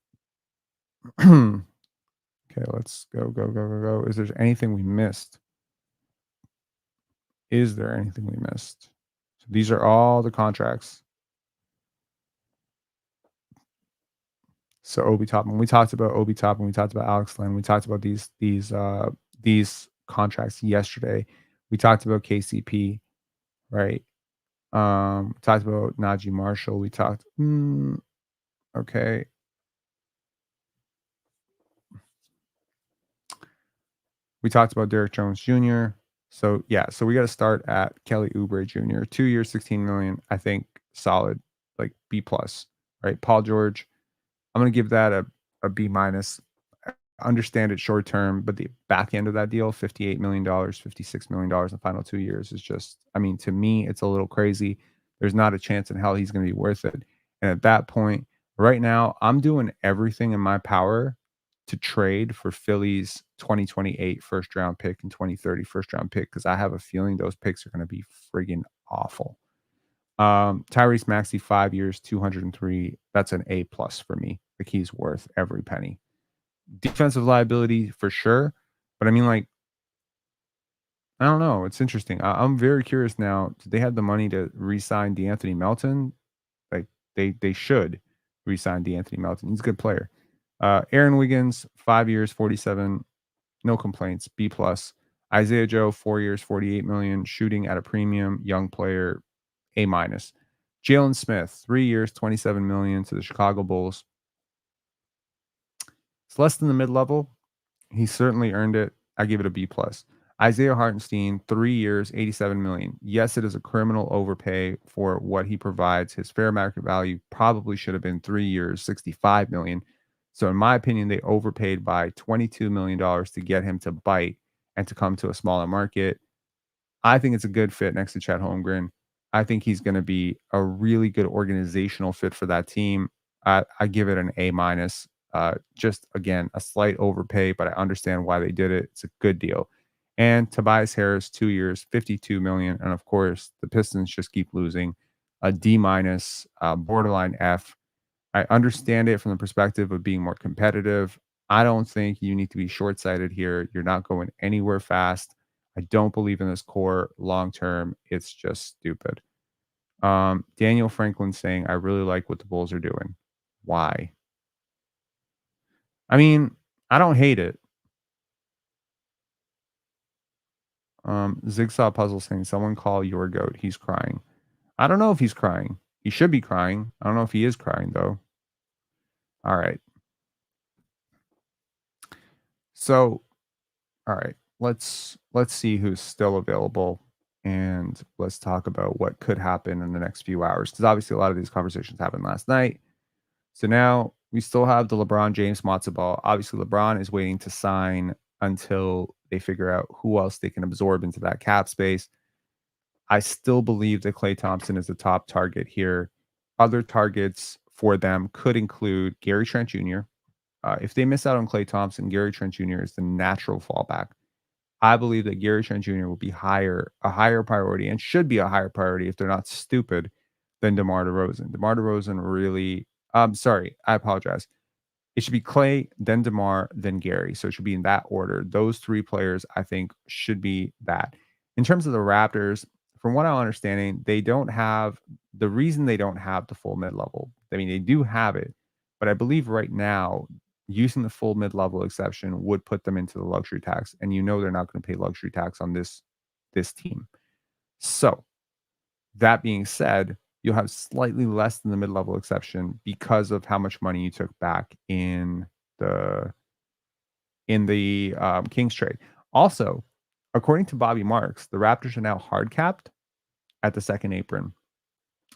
okay, let's go. Is there anything we missed? Is there anything we missed? So these are all the contracts. So Obi Toppin. We talked about Obi Toppin. We talked about Alex Len. We talked about these contracts yesterday. We talked about KCP, right? Talked about Najee Marshall. We talked. Okay. We talked about Derek Jones Jr. So yeah, so we got to start at Kelly Oubre Jr. 2 year, 16 million. I think solid, like B plus, right? Paul George. I'm gonna give that a B minus. Understand it short term, but the back end of that deal, $58 million, $56 million in the final 2 years is just, I mean, to me, it's a little crazy. There's not a chance in hell he's going to be worth it. And at that point, right now, I'm doing everything in my power to trade for Philly's 2028 first round pick and 2030 first round pick because I have a feeling those picks are going to be friggin' awful. Tyrese Maxey, 5 years, 203. That's an A plus for me. Like he's worth every penny. Defensive liability for sure, but I mean, like, I don't know. It's interesting. I'm very curious now. Do they have the money to re-sign DeAnthony Melton? Like, they should re-sign DeAnthony Melton. He's a good player. Aaron Wiggins, 5 years, 47. No complaints. B plus. Isaiah Joe, 4 years, 48 million, shooting at a premium, young player, A minus. Jalen Smith, 3 years, 27 million to the Chicago Bulls. It's less than the mid level. He certainly earned it. I give it a B plus. Isaiah Hartenstein, 3 years, 87 million. Yes, it is a criminal overpay for what he provides. His fair market value probably should have been 3 years, 65 million. So, in my opinion, they overpaid by $22 million to get him to bite and to come to a smaller market. I think it's a good fit next to Chet Holmgren. I think he's going to be a really good organizational fit for that team. I give it an A minus. Just again, a slight overpay, but I understand why they did it. It's a good deal. And Tobias Harris, 2 years, 52 million. And of course, the Pistons just keep losing. A D minus, borderline F. I understand it from the perspective of being more competitive. I don't think you need to be short sighted here. You're not going anywhere fast. I don't believe in this core long term. It's just stupid. Daniel Franklin saying, I really like what the Bulls are doing. Why? I mean, I don't hate it. Zigsaw Puzzle saying, someone call your goat. He's crying. I don't know if he's crying. He should be crying. I don't know if he is crying, though. All right. So, all right. Let's see who's still available and let's talk about what could happen in the next few hours. Because obviously a lot of these conversations happened last night. So now we still have the LeBron James matzo ball. Obviously, LeBron is waiting to sign until they figure out who else they can absorb into that cap space. I still believe that Klay Thompson is the top target here. Other targets for them could include Gary Trent Jr. If they miss out on Klay Thompson, Gary Trent Jr. is the natural fallback. I believe that Gary Trent Jr. will be a higher priority, and should be a higher priority if they're not stupid than DeMar DeRozan. DeMar DeRozan really, sorry, I apologize. It should be Klay, then DeMar, then Gary. So it should be in that order. Those three players, I think, should be that. In terms of the Raptors, from what I'm understanding, they don't have the reason they don't have the full mid level. I mean, they do have it, but I believe right now using the full mid level exception would put them into the luxury tax, and you know they're not going to pay luxury tax on this team. So that being said, you'll have slightly less than the mid level exception because of how much money you took back the in the Kings trade. Also, according to Bobby Marks, the Raptors are now hard capped at the second apron.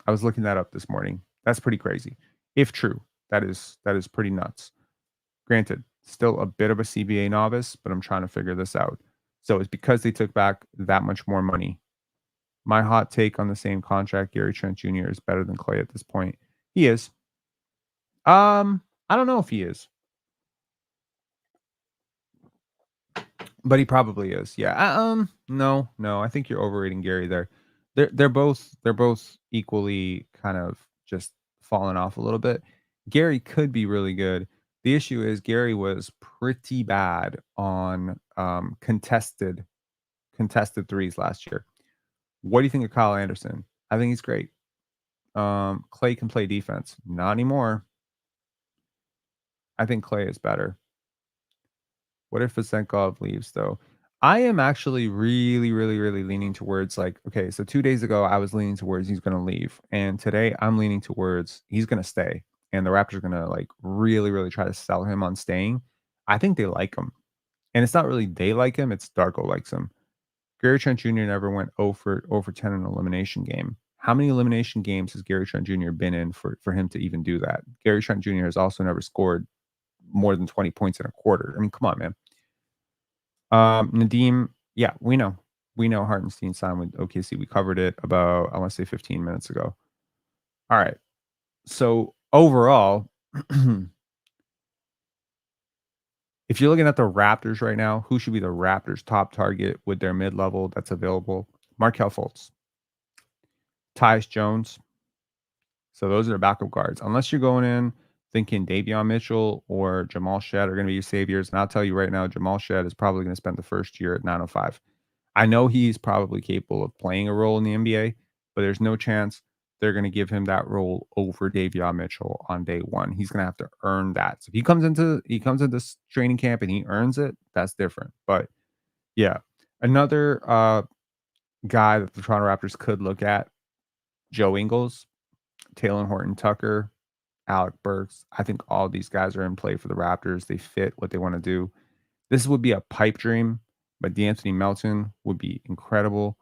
I was looking that up this morning. That's pretty crazy. If true, that is pretty nuts. Granted, still a bit of a CBA novice, but I'm trying to figure this out. So it's because they took back that much more money. My hot take on the same contract, Gary Trent Jr. is better than Klay at this point. He is. I don't know if he is, but he probably is. Yeah. No. I think you're overrating Gary there. They're both equally kind of just falling off a little bit. Gary could be really good. The issue is Gary was pretty bad on contested threes last year. What do you think of Kyle Anderson? I think he's great. Klay can play defense. Not anymore. I think Klay is better. What if Vesenkov leaves, though? I am actually really, really, really leaning towards like, okay, so 2 days ago, I was leaning towards he's going to leave. And today I'm leaning towards he's going to stay. And the Raptors are going to like really, really try to sell him on staying. I think they like him. And it's not really they like him, it's Darko likes him. Gary Trent Jr. never went 0 for 10 in an elimination game. How many elimination games has Gary Trent Jr. been in for him to even do that? Gary Trent Jr. has also never scored more than 20 points in a quarter. I mean, come on, man. Nadeem, yeah, we know. We know Hartenstein signed with OKC. We covered it about, I want to say 15 minutes ago. All right. So overall, if you're looking at the Raptors right now, who should be the Raptors' top target with their mid-level that's available? Markelle Fultz, Tyus Jones. So those are the backup guards. Unless you're going in thinking Davion Mitchell or Jamal Shed are going to be your saviors. And I'll tell you right now, Jamal Shed is probably going to spend the first year at 905. I know he's probably capable of playing a role in the NBA, but there's no chance they're gonna give him that role over Davion Mitchell on day 1. He's gonna have to earn that. So if he comes into this training camp and he earns it, that's different. But yeah, another, guy that the Toronto Raptors could look at, Joe Ingles, Taylor Horton Tucker, Alec Burks. I think all these guys are in play for the Raptors. They fit what they wanna do. This would be a pipe dream, but D'Anthony Melton would be incredible.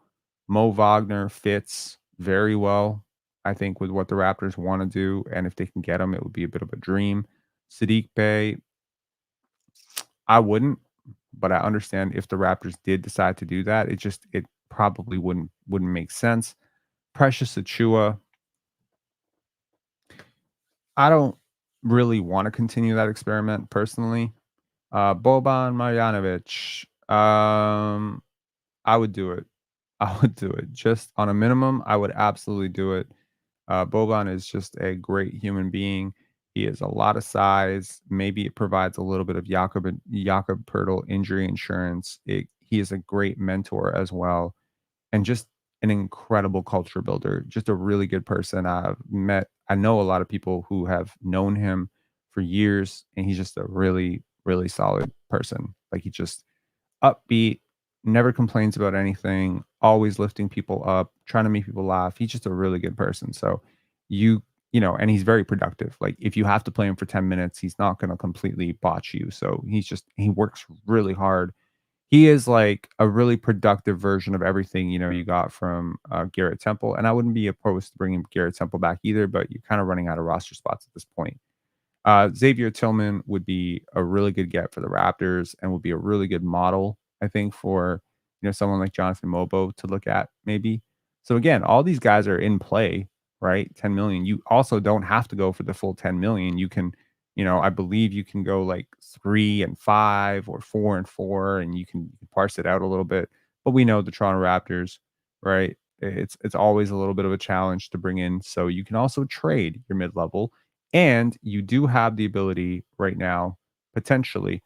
Mo Wagner fits very well, I think, with what the Raptors wanna do, and if they can get him, it would be a bit of a dream. Sadiq Bey, I wouldn't, but I understand if the Raptors did decide to do that, it probably wouldn't make sense. Precious Achiuwa, I don't really wanna continue that experiment personally. Boban Marjanovic, I would do it. I would do it. Just on a minimum, I would absolutely do it. Boban is just a great human being. He has a lot of size. Maybe it provides a little bit of Jakob Poeltl injury insurance. He is a great mentor as well, and just an incredible culture builder. Just a really good person. I know a lot of people who have known him for years, and he's just a really, really solid person. Like he just upbeat, never complains about anything, always lifting people up, trying to make people laugh. He's just a really good person. So you and he's very productive. Like if you have to play him for 10 minutes, he's not going to completely botch you. So he works really hard. He is like a really productive version of everything, you got from Garrett Temple. And I wouldn't be opposed to bringing Garrett Temple back either, but you're kind of running out of roster spots at this point. Xavier Tillman would be a really good get for the Raptors and would be a really good model, I think, for someone like Jonathan Mobo to look at maybe. So again, all these guys are in play, right? 10 million. You also don't have to go for the full 10 million. You can, I believe you can go like 3 and 5 or 4 and 4, and you can parse it out a little bit. But we know the Toronto Raptors, right? It's always a little bit of a challenge to bring in. So you can also trade your mid level, and you do have the ability right now, potentially.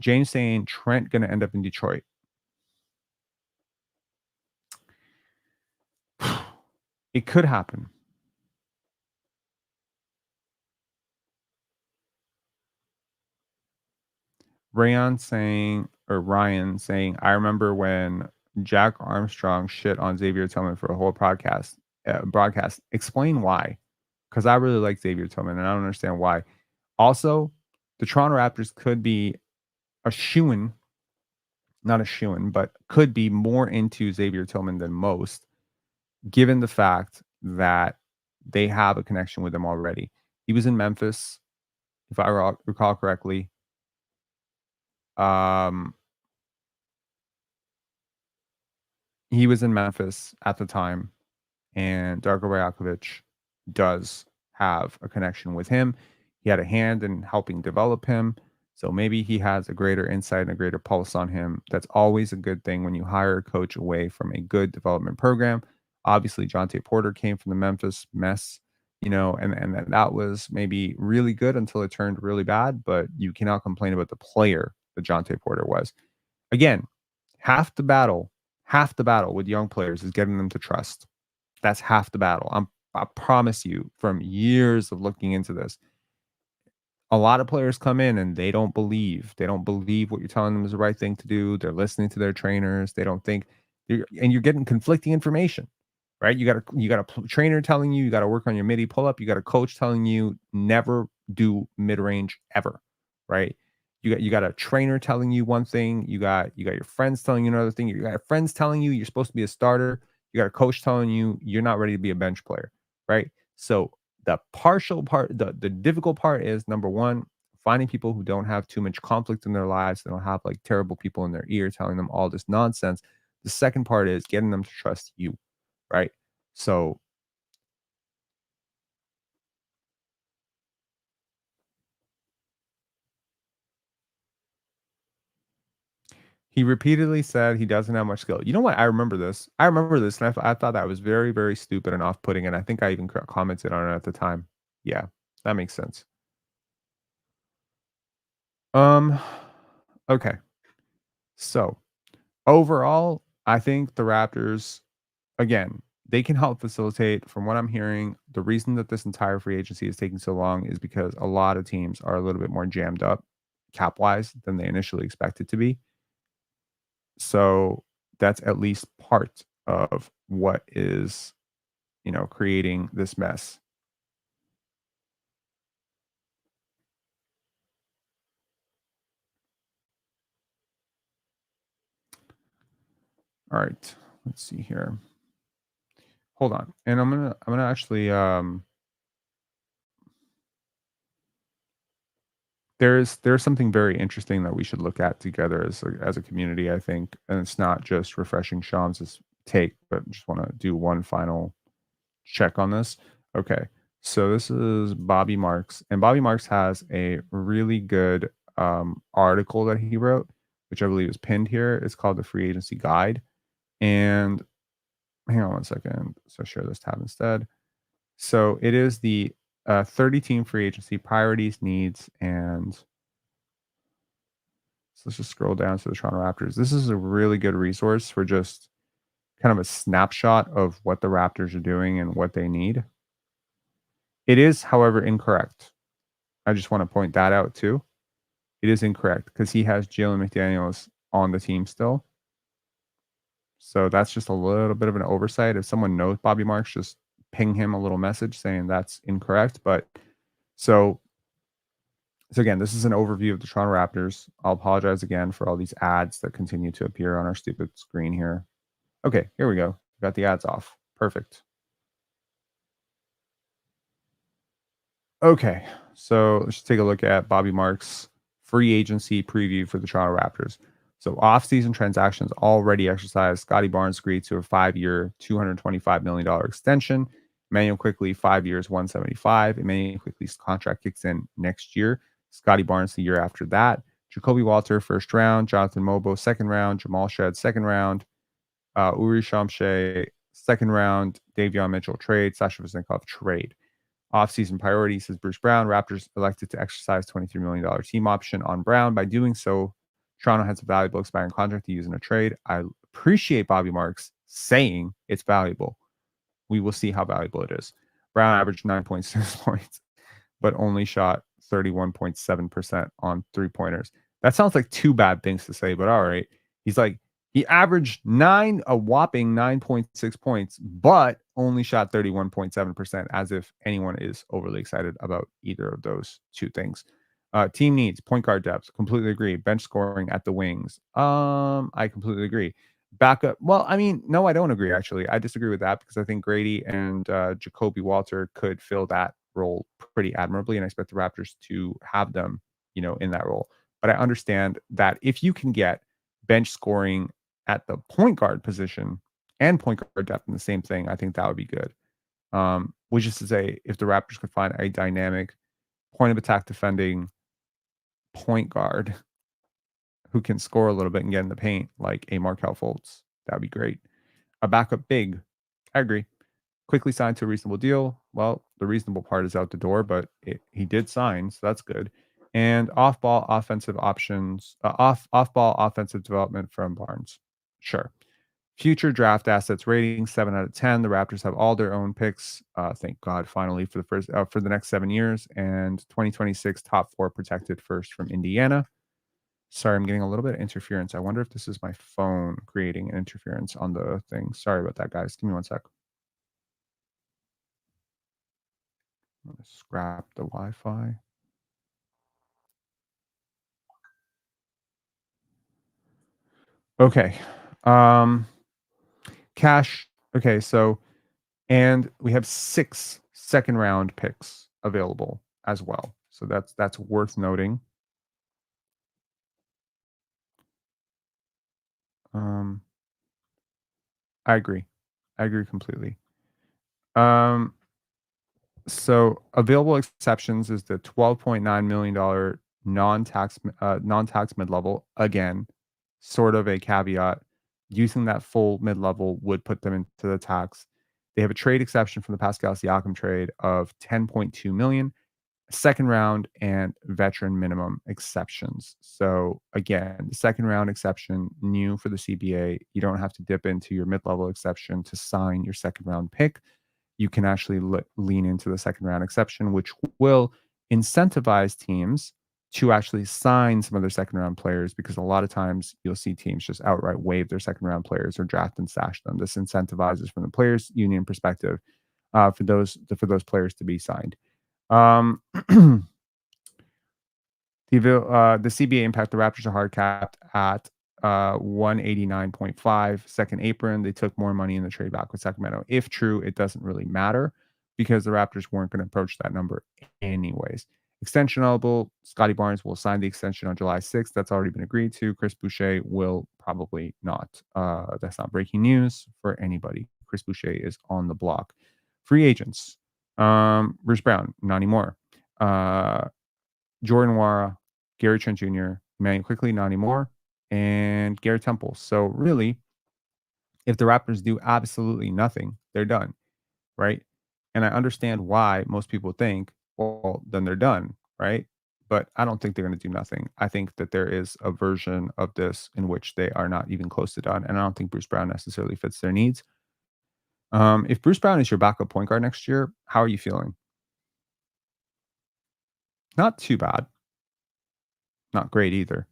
James saying Trent going to end up in Detroit. It could happen. Ryan saying, I remember when Jack Armstrong shit on Xavier Tillman for a whole broadcast. Explain why. Because I really like Xavier Tillman and I don't understand why. Also, the Toronto Raptors could be a shoo in, not a shoo in, but could be more into Xavier Tillman than most, given the fact that they have a connection with him already. He was in Memphis, if I recall correctly. Um, he was in Memphis at the time, and Darko Rajakovic does have a connection with him. He had a hand in helping develop him. So maybe he has a greater insight and a greater pulse on him. That's always a good thing when you hire a coach away from a good development program. Obviously, Jonte Porter came from the Memphis mess, and that was maybe really good until it turned really bad. But you cannot complain about the player that Jonte Porter was. Again, half the battle, half the battle with young players is getting them to trust. That's half the battle. I promise you from years of looking into this. A lot of players come in and they don't believe. They don't believe what you're telling them is the right thing to do. They're listening to their trainers. They don't think and you're getting conflicting information, right? You got a trainer telling you got to work on your midi pull up. You got a coach telling you never do mid range ever, right? You got a trainer telling you one thing. You got your friends telling you another thing. You got friends telling you you're supposed to be a starter. You got a coach telling you you're not ready to be a bench player, right? So the difficult part is number one, finding people who don't have too much conflict in their lives. They don't have like terrible people in their ear telling them all this nonsense. The second part is getting them to trust you, right? So he repeatedly said he doesn't have much skill. You know what? I remember this. And I thought that was very, very stupid and off-putting. And I think I even commented on it at the time. Yeah, that makes sense. Um, okay. So overall, I think the Raptors, again, they can help facilitate. From what I'm hearing, the reason that this entire free agency is taking so long is because a lot of teams are a little bit more jammed up cap wise than they initially expected to be. So that's at least part of what is, creating this mess. All right. Let's see here. Hold on. And I'm gonna actually there's something very interesting that we should look at together as a community, I think. And it's not just refreshing Sean's take, but just want to do one final check on this. Okay. So this is Bobby Marks, and Bobby Marks has a really good article that he wrote, which I believe is pinned here. It's called the Free Agency Guide. And hang on one second. So share this tab instead. So it is the 30 team free agency priorities, needs, and so let's just scroll down to the Toronto Raptors. This is a really good resource for just kind of a snapshot of what the Raptors are doing and what they need. It is, however, incorrect. I just want to point that out too. It is incorrect because he has Jalen McDaniels on the team still. So that's just a little bit of an oversight. If someone knows Bobby Marks, just ping him a little message saying that's incorrect. But so again, this is an overview of the Toronto Raptors. I'll apologize again for all these ads that continue to appear on our stupid screen here. Okay, here we go. Got the ads off. Perfect. Okay, so let's take a look at Bobby Marks' free agency preview for the Toronto Raptors. So off-season transactions already exercised. Scotty Barnes agreed to a 5-year, $225 million extension. Emmanuel Quickly, 5 years, 175. Emmanuel Quickly's contract kicks in next year. Scotty Barnes the year after that. Jacoby Walter, first round. Jonathan Mobo, second round. Jamal Shed, second round. Ulrich Chomche, second round. Davion Mitchell, trade. Sasha Vezenkov, trade. Offseason priorities, says Bruce Brown. Raptors elected to exercise $23 million team option on Brown. By doing so, Toronto has a valuable expiring contract to use in a trade. I appreciate Bobby Marks saying it's valuable. We will see how valuable it is. Brown averaged 9.6 points, but only shot 31.7% on three-pointers. That sounds like two bad things to say, but all right. He's like, he averaged a whopping 9.6 points, but only shot 31.7%, as if anyone is overly excited about either of those two things. Team needs point guard depth. Completely agree. Bench scoring at the wings. I completely agree. Backup. Well, I mean, no, I don't agree. Actually, I disagree with that because I think Grady and Jacoby Walter could fill that role pretty admirably, and I expect the Raptors to have them, in that role. But I understand that if you can get bench scoring at the point guard position and point guard depth in the same thing, I think that would be good. Which is to say, if the Raptors could find a dynamic point of attack defending point guard who can score a little bit and get in the paint, like a Markelle Fultz, that'd be great. A backup big, I agree. Quickly signed to a reasonable deal. Well, the reasonable part is out the door, but he did sign, so that's good. And off-ball offensive options, off-ball offensive development from Barnes. Sure. Future draft assets rating 7 out of 10. The Raptors have all their own picks. Thank God, finally for the next 7 years, and 2026 top 4 protected first from Indiana. Sorry, I'm getting a little bit of interference. I wonder if this is my phone creating an interference on the thing. Sorry about that, guys. Give me one sec. I'm gonna scrap the Wi-Fi. Okay. Cash. Okay, so and we have 6 second round picks available as well. So that's worth noting. Um, I agree. I agree completely. Um, so available exceptions is the $12.9 million non-tax mid-level. Again, sort of a caveat. Using that full mid-level would put them into the tax. They have a trade exception from the Pascal Siakam trade of 10.2 million. second round and veteran minimum exceptions. So again, the second round exception, new for the CBA, you don't have to dip into your mid-level exception to sign your second round pick. You can actually lean into the second round exception, which will incentivize teams to actually sign some of their second round players because a lot of times you'll see teams just outright waive their second round players or draft and stash them. This incentivizes from the players union perspective for those players to be signed. Um, the CBA impact, the Raptors are hard capped at 189.5 second apron. They took more money in the trade back with Sacramento. If true, it doesn't really matter because the Raptors weren't going to approach that number anyways. Extension eligible, Scotty Barnes will sign the extension on July 6th. That's already been agreed to. Chris Boucher will probably not. That's not breaking news for anybody. Chris Boucher is on the block. Free agents. Bruce Brown, not anymore. Jordan Wara, Gary Trent Jr., Emmanuel Quickly, not anymore, and Gary Temple. So really, if the Raptors do absolutely nothing, they're done, right? And I understand why most people think, well, then they're done, right? But I don't think they're going to do nothing. I think that there is a version of this in which they are not even close to done, and I don't think Bruce Brown necessarily fits their needs. If Bruce Brown is your backup point guard next year, how are you feeling? Not too bad, not great either.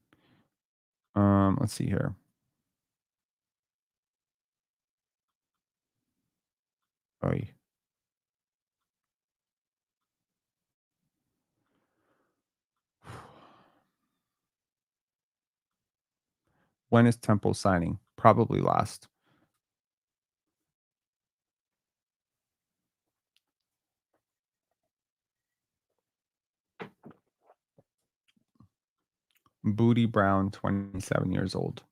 Let's see here. Oy. When is Temple signing? Probably last. Booty Brown, 27 years old.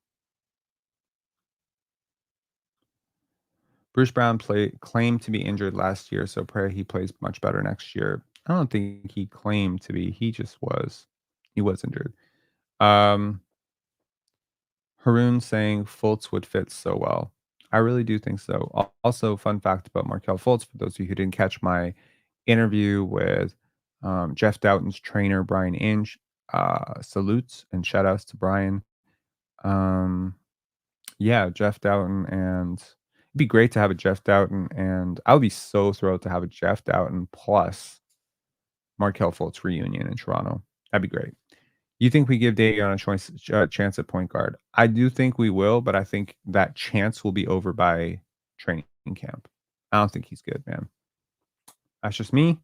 Bruce Brown claimed to be injured last year, so pray he plays much better next year. I don't think he claimed to be. He just was. He was injured. Um, Haroon saying Fultz would fit so well. I really do think so. Also, fun fact about Markel Fultz, for those of you who didn't catch my interview with Jeff Doughton's trainer, Brian Inge, salutes and shout outs to Brian. Um, yeah, Jeff Doughton, and it'd be great to have a Jeff Doughton, and I would be so thrilled to have a Jeff Doughton plus Markel Fultz reunion in Toronto. That'd be great. You think we give Davion a chance at point guard? I do think we will, but I think that chance will be over by training camp. I don't think he's good, man. That's just me.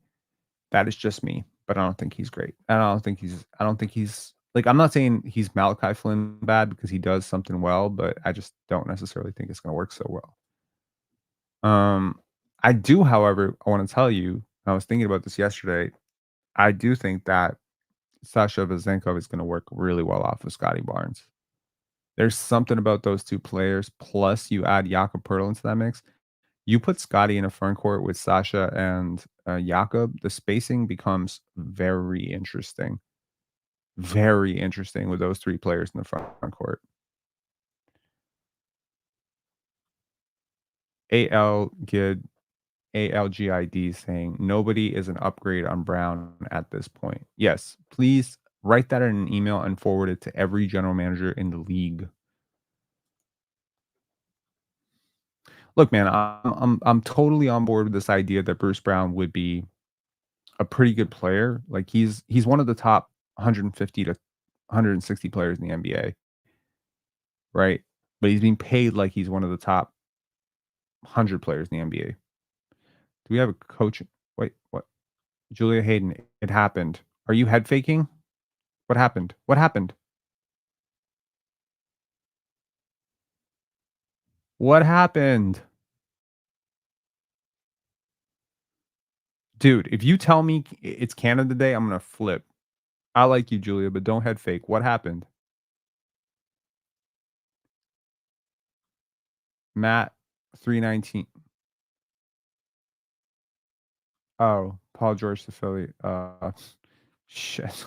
That is just me. But I don't think he's great. And I don't think he's. I don't think he's like. I'm not saying he's Malachi Flynn bad because he does something well, but I just don't necessarily think it's going to work so well. I do, however, I want to tell you. I was thinking about this yesterday. I do think that Sasha Vezenkov is going to work really well off of Scotty Barnes. There's something about those two players. Plus, you add Jakob Pertl into that mix. You put Scotty in a front court with Sasha and Jakob. The spacing becomes very interesting. Very interesting with those three players in the front court. AL Gid ALGID saying nobody is an upgrade on Brown at this point. Yes, please write that in an email and forward it to every general manager in the league. Look, man, I'm totally on board with this idea that Bruce Brown would be a pretty good player. Like he's one of the top 150 to 160 players in the NBA, right? But he's being paid like he's one of the top 100 players in the NBA. Do we have a coach? Wait, what? Julia Hayden, it happened. Are you head faking? What happened? What happened? What happened? Dude, if you tell me it's Canada Day, I'm gonna flip. I like you, Julia, but don't head fake. What happened? Matt 319. Oh, Paul George to Philly. Shit.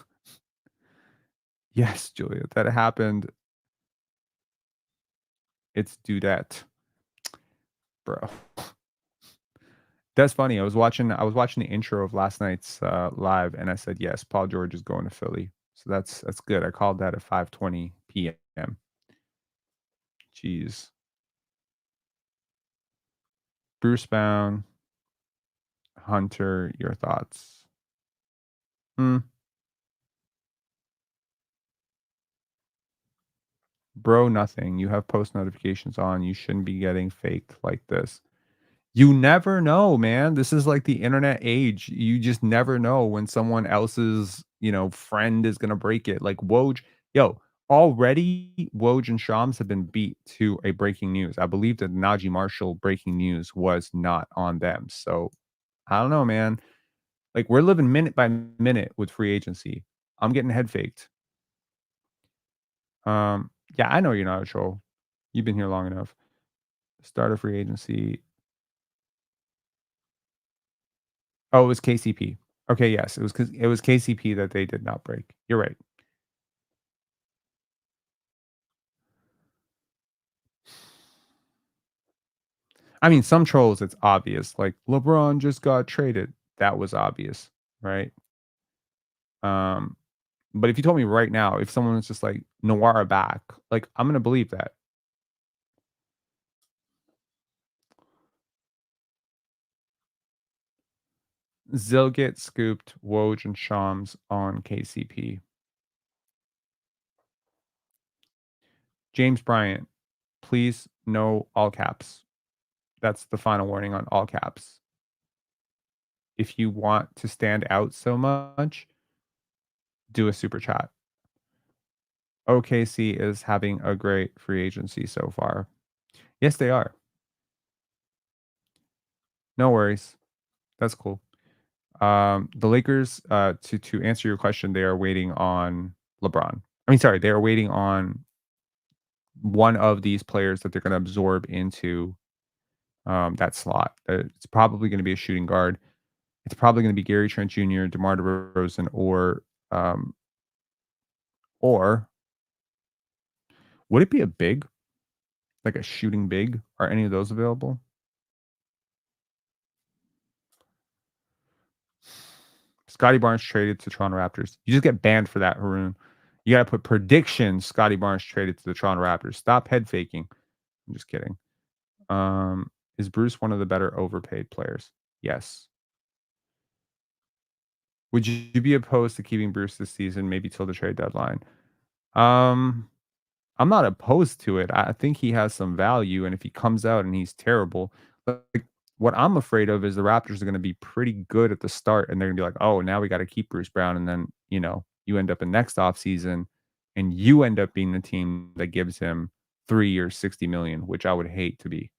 Yes, Julia, that happened. It's Dudette, bro. That's funny. I was watching the intro of last night's, live, and I said, "Yes, Paul George is going to Philly." So that's good. I called that at 5:20 PM. Jeez. Bruce Bound, Hunter, your thoughts? Hmm, bro, nothing. You have post notifications on. You shouldn't be getting faked like this. You never know, man. This is like the internet age. You just never know when someone else's, friend is gonna break it. Like Woj, yo, already Woj and Shams have been beat to a breaking news. I believe that Najee Marshall breaking news was not on them. So I don't know, man. Like we're living minute by minute with free agency. I'm getting head faked. Yeah, I know you're not a troll. You've been here long enough. Start a free agency. Oh, it was KCP. Okay, yes, it was KCP that they did not break. You're right. I mean, some trolls, it's obvious, like, "LeBron just got traded." That was obvious, right? Um, but if you told me right now, if someone was just like, "Noir back," like, I'm gonna believe that. Zilgit scooped Woj and Shams on KCP. James Bryant, please, no all caps. That's the final warning on all caps. If you want to stand out so much, do a super chat. OKC is having a great free agency so far. Yes, they are. No worries. That's cool. The Lakers, to answer your question, they are waiting on LeBron. I mean, sorry, they are waiting on one of these players that they're going to absorb into that slot. It's probably going to be a shooting guard. It's probably going to be Gary Trent Jr., DeMar DeRozan, or would it be a big, like a shooting big? Are any of those available? Scotty Barnes traded to Toronto Raptors. You just get banned for that, Haroon. You gotta put predictions Scotty Barnes traded to the Toronto Raptors. Stop head faking. I'm just kidding. Is Bruce one of the better overpaid players? Yes. Would you be opposed to keeping Bruce this season, maybe till the trade deadline? Um, I'm not opposed to it. I think he has some value, and if he comes out and he's terrible, like what I'm afraid of is the Raptors are going to be pretty good at the start, and they're going to be like, "Oh, now we got to keep Bruce Brown," and then you end up in next offseason, and you end up being the team that gives him 3 years, 60 million, which I would hate to be.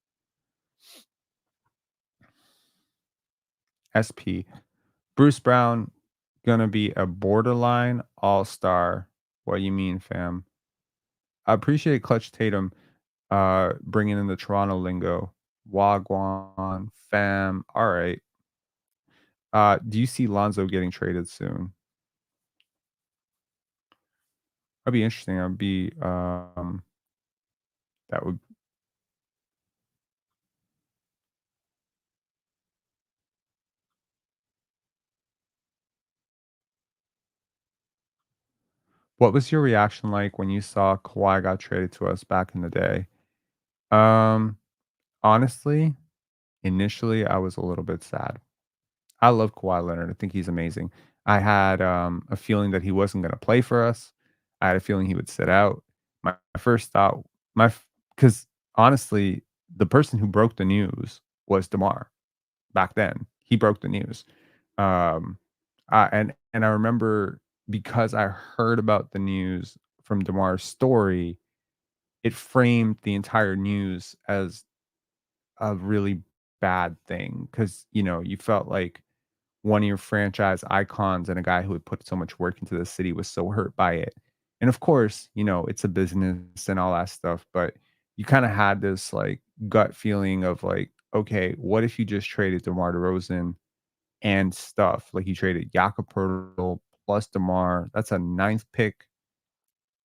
SP Bruce Brown gonna be a borderline all star. What you mean, fam? I appreciate Clutch Tatum bringing in the Toronto lingo. Wagwan, fam. All right. Do you see Lonzo getting traded soon? That'd be interesting. That would. What was your reaction like when you saw Kawhi got traded to us back in the day? Um, Honestly, initially I was a little bit sad. I love Kawhi Leonard. I think he's amazing. I had a feeling that he wasn't going to play for us. I had a feeling he would sit out. My first thought, because honestly, the person who broke the news was Demar back then. He broke the news, um, and I remember because I heard about the news from Demar's story, it framed the entire news as a really bad thing because you felt like one of your franchise icons and a guy who had put so much work into the city was so hurt by it. And of course, it's a business and all that stuff, but you kind of had this like gut feeling of like, okay, what if you just traded DeMar DeRozan and stuff? Like you traded Jakob Poeltl plus DeMar. That's a ninth pick.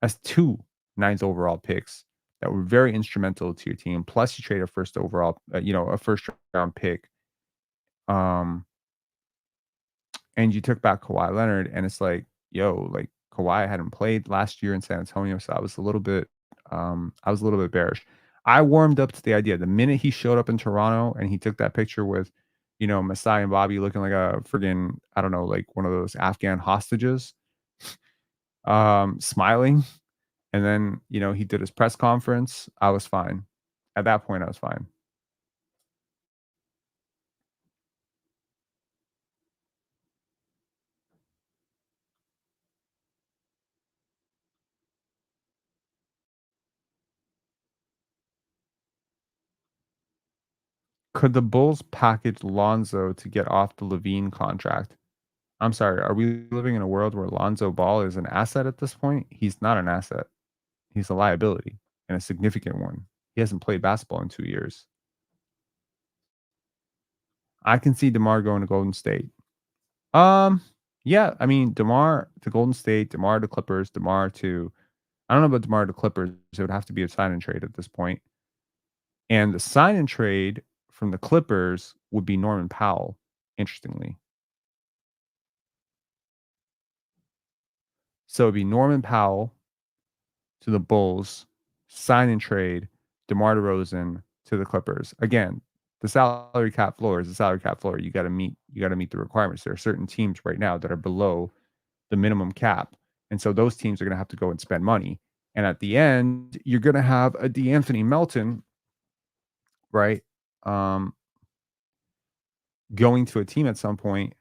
That's two ninth overall picks that were very instrumental to your team. Plus, you trade a first overall, a first round pick Um, and you took back Kawhi Leonard, and it's like, yo, like Kawhi hadn't played last year in San Antonio, so I was a little bit bearish. I warmed up to the idea the minute he showed up in Toronto and he took that picture with, Masai and Bobby looking like a friggin', I don't know, like one of those Afghan hostages, smiling, and then he did his press conference. I was fine. At that point, I was fine. Could the Bulls package Lonzo to get off the Levine contract? I'm sorry, are we living in a world where Lonzo Ball is an asset at this point? He's not an asset. He's a liability, and a significant one. He hasn't played basketball in 2 years. I can see DeMar going to Golden State. Um, yeah, I mean, DeMar to Golden State, DeMar to Clippers, DeMar to I don't know about DeMar to Clippers. It would have to be a sign and trade at this point. And the sign and trade from the Clippers would be Norman Powell, interestingly. So it'd be Norman Powell to the Bulls, sign and trade DeMar DeRozan to the Clippers. Again, the salary cap floor is the salary cap floor. You got to meet the requirements. There are certain teams right now that are below the minimum cap. And so those teams are going to have to go and spend money. And at the end, you're going to have a DeAnthony Melton, right? Um, going to a team at some point.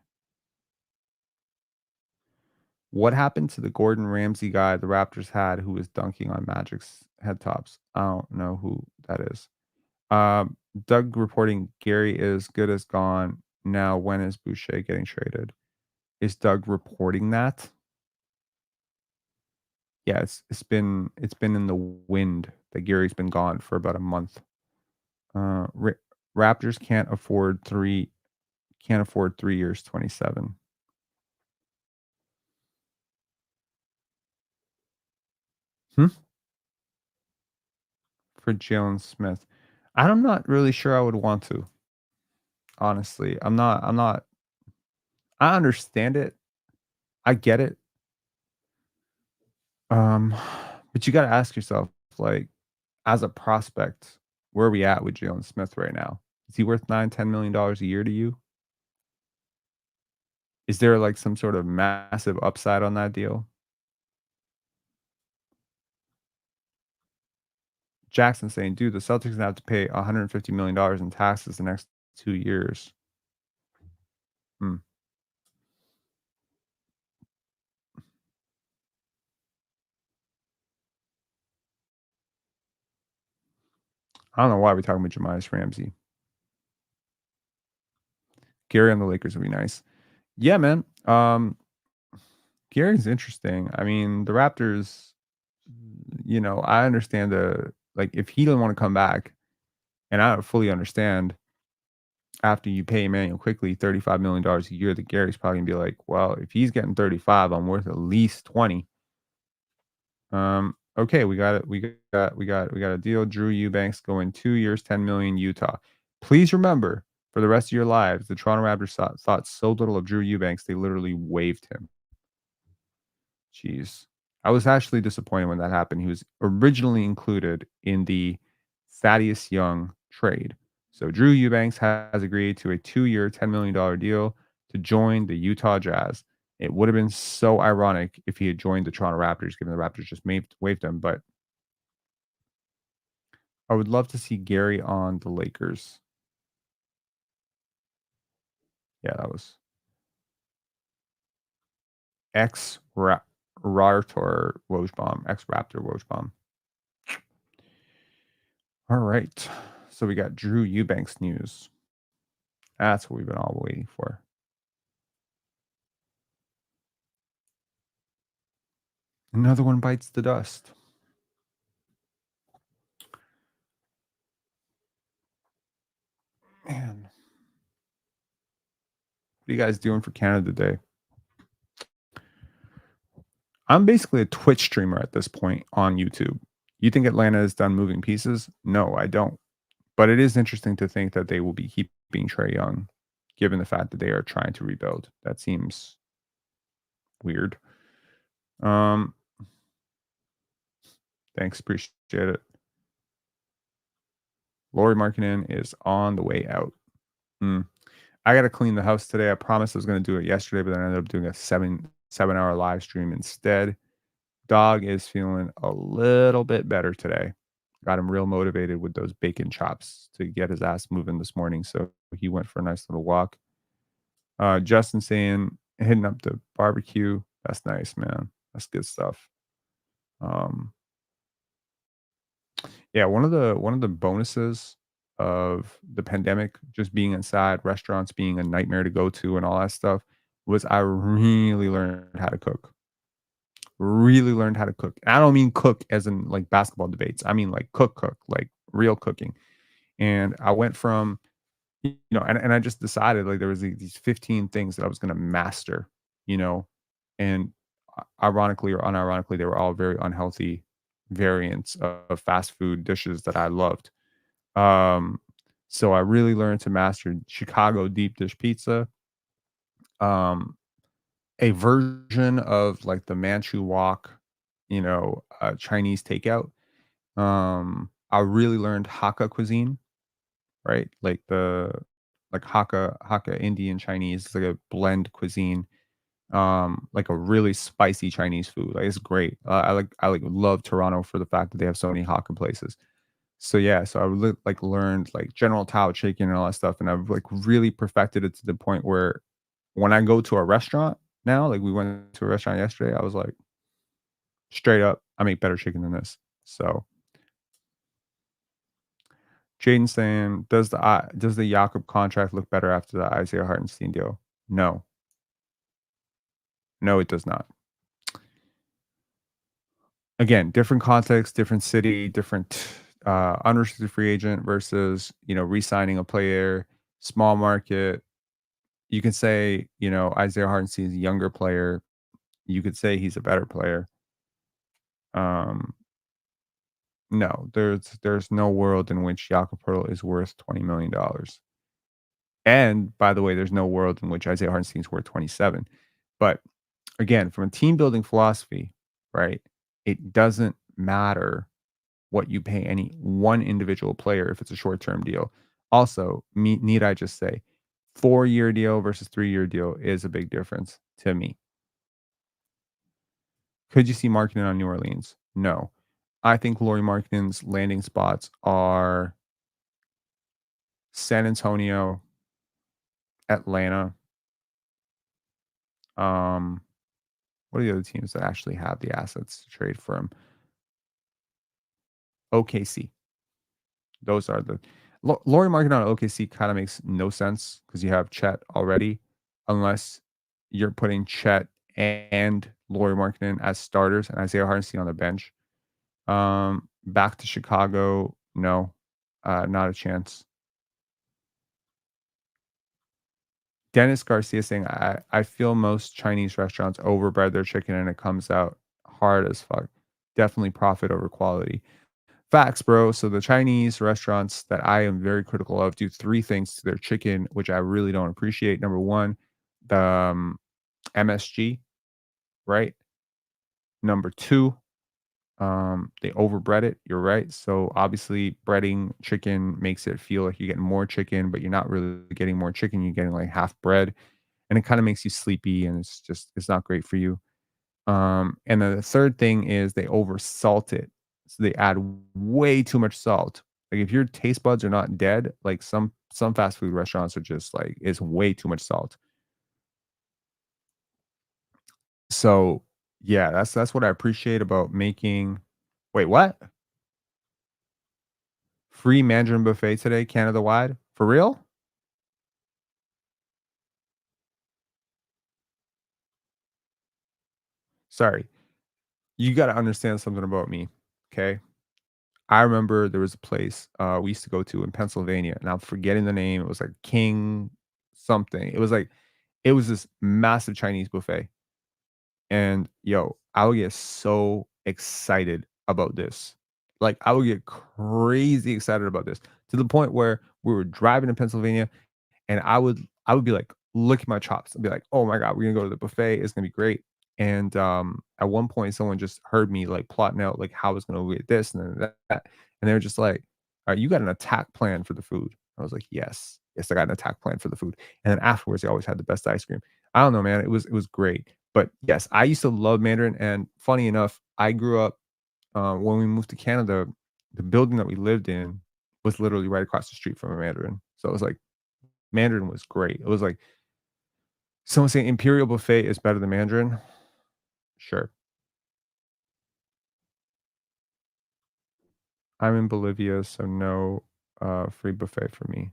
What happened to the Gordon Ramsay guy the Raptors had who was dunking on Magic's head tops? I don't know who that is. Doug reporting Gary is good as gone. Now, when is Boucher getting traded? Is Doug reporting that? Yeah, it's been in the wind that Gary's been gone for about a month. Raptors can't afford 3 years, 27. Hmm? For Jalen Smith. I'm not really sure I would want to, honestly. I'm not I understand it. I get it. Um, but you gotta ask yourself, like, as a prospect, where are we at with Jalen Smith right now? Is he worth 9, $10 million a year to you? Is there like some sort of massive upside on that deal? Jackson saying, dude, the Celtics gonna have to pay $150 million in taxes the next 2 years. Hmm. I don't know why we're talking about Jemias Ramsey. Gary on the Lakers would be nice. Yeah, man. Gary's interesting. I mean, the Raptors, I understand the like if he doesn't want to come back, and I don't fully understand after you pay Emmanuel quickly $35 million a year, that Gary's probably gonna be like, well, if he's getting 35, I'm worth at least 20. Okay, we got it. We got a deal. Drew Eubanks going 2 years, 10 million Utah. Please remember, for the rest of your lives, the Toronto Raptors thought so little of Drew Eubanks, they literally waived him. Jeez. I was actually disappointed when that happened. He was originally included in the Thaddeus Young trade. So Drew Eubanks has agreed to a 2-year, $10 million deal to join the Utah Jazz. It would have been so ironic if he had joined the Toronto Raptors, given the Raptors just waived him. But I would love to see Gary on the Lakers. Yeah, that was ex Raptor Wojbomb, ex Raptor Wojbomb. All right. So we got Drew Eubanks news. That's what we've been all waiting for. Another one bites the dust. Man, what are you guys doing for Canada Day? I'm basically a Twitch streamer at this point on YouTube. You think Atlanta is done moving pieces? No, I don't. But it is interesting to think that they will be keeping Trey Young, given the fact that they are trying to rebuild. That seems weird. Um, Thanks, appreciate it. Lori Markkinen is on the way out. Mm. I gotta clean the house today. I promised I was gonna do it yesterday, but then I ended up doing a 7-hour live stream instead. Dog is feeling a little bit better today. Got him real motivated with those bacon chops to get his ass moving this morning, so he went for a nice little walk. Justin saying hitting up the barbecue. That's nice, man. That's good stuff. Um, yeah, one of the bonuses of the pandemic, just being inside, restaurants being a nightmare to go to and all that stuff, was I really learned how to cook. Really learned how to cook. I don't mean cook as in like basketball debates. I mean like cook, like real cooking. And I went from, and I just decided like there was these 15 things that I was going to master, you know, and ironically or unironically, they were all very unhealthy variants of fast food dishes that I loved. Um, so I really learned to master Chicago deep dish pizza, um, a version of like the Manchu Wok, Chinese takeout. I really learned Hakka cuisine, right? Like Hakka Indian Chinese, it's like a blend cuisine, like a really spicy Chinese food. Like it's great. I love Toronto for the fact that they have so many Hakka places. So yeah, so I like learned like General Tao chicken and all that stuff, and I've like really perfected it to the point where when I go to a restaurant now, like we went to a restaurant yesterday, I was like, straight up, I make better chicken than this. So Jaden saying, does the Jakob contract look better after the Isaiah Hartenstein deal? No, no, it does not. Again, different context, different city, different unrestricted free agent versus re-signing a player, small market. You can say Isaiah Hartenstein is a younger player. You could say he's a better player. Um, no, there's no world in which Jakob Poeltl is worth $20 million. And by the way, there's no world in which Isaiah Hartenstein is worth 27. But again, from a team building philosophy, right? It doesn't matter what you pay any one individual player if it's a short term deal. Also, need I just say, 4-year deal versus 3-year deal is a big difference to me. Could you see marketing on New Orleans? No. I think Lauri Markkanen's landing spots are San Antonio, Atlanta. Um, what are the other teams that actually have the assets to trade for him? OKC. Those are the Lauri Markkanen on OKC kind of makes no sense because you have Chet already, unless you're putting Chet and Lauri Markkanen as starters and Isaiah Hartenstein on the bench. Back to Chicago, no, not a chance. Dennis Garcia saying, I feel most Chinese restaurants overbread their chicken and it comes out hard as fuck. Definitely profit over quality. Facts, bro. So the Chinese restaurants that I am very critical of do 3 things to their chicken, which I really don't appreciate. Number 1, the MSG, right? Number 2, they overbread it. You're right. So obviously, breading chicken makes it feel like you're getting more chicken, but you're not really getting more chicken. You're getting like half bread, and it kind of makes you sleepy, and it's not great for you. And then the third thing is they over salt it. So they add way too much salt. Like if your taste buds are not dead, like some fast food restaurants are just like it's way too much salt. So yeah, that's what I appreciate about making. Wait, what? Free Mandarin buffet today, Canada wide? For real? Sorry. You got to understand something about me. Okay. I remember there was a place we used to go to in Pennsylvania, and I'm forgetting the name. It was like King something. It was this massive Chinese buffet. And yo, I would get so excited about this. Like I would get crazy excited about this to the point where we were driving to Pennsylvania and I would be like, "Look at my chops." I'd be like, "Oh my god, we're gonna go to the buffet. It's gonna be great." And, at one point, someone just heard me, like, plotting out, like, how I was gonna get this and then that, and they were just like, "Alright, you got an attack plan for the food." I was like, "Yes. Yes, I got an attack plan for the food." And then afterwards, they always had the best ice cream. I don't know, man. It was great. But, yes, I used to love Mandarin, and funny enough, I grew up, when we moved to Canada, the building that we lived in was literally right across the street from a Mandarin. So it was like Mandarin was great. It was like someone saying Imperial Buffet is better than Mandarin. Sure. I'm in Bolivia, so no, free buffet for me.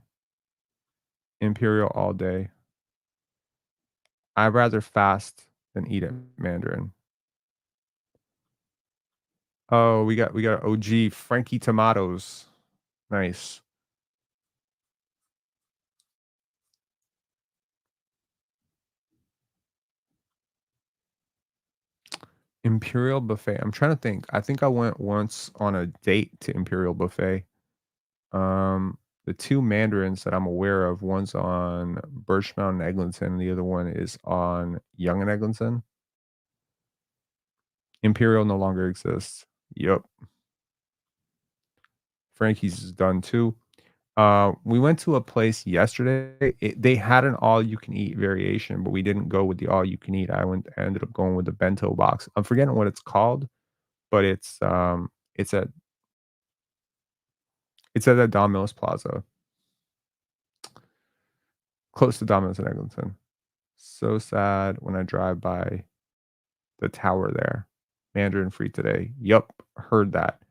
Imperial all day. I'd rather fast than eat at Mandarin. Oh, we got OG Frankie Tomatoes. Nice. Imperial Buffet. I'm trying to think. I think I went once on a date to Imperial Buffet. The 2 Mandarins that I'm aware of, one's on Birchmount and Eglinton, and the other one is on Yonge and Eglinton. Imperial no longer exists. Yep. Frankie's is done too. We went to a place yesterday. They had an all-you-can-eat variation, but we didn't go with the all-you-can-eat. I ended up going with the bento box. I'm forgetting what it's called, but it's at it's at the Don Mills Plaza, close to Don Mills in Eglinton. So sad when I drive by the tower there. Mandarin free today. Yup, heard that.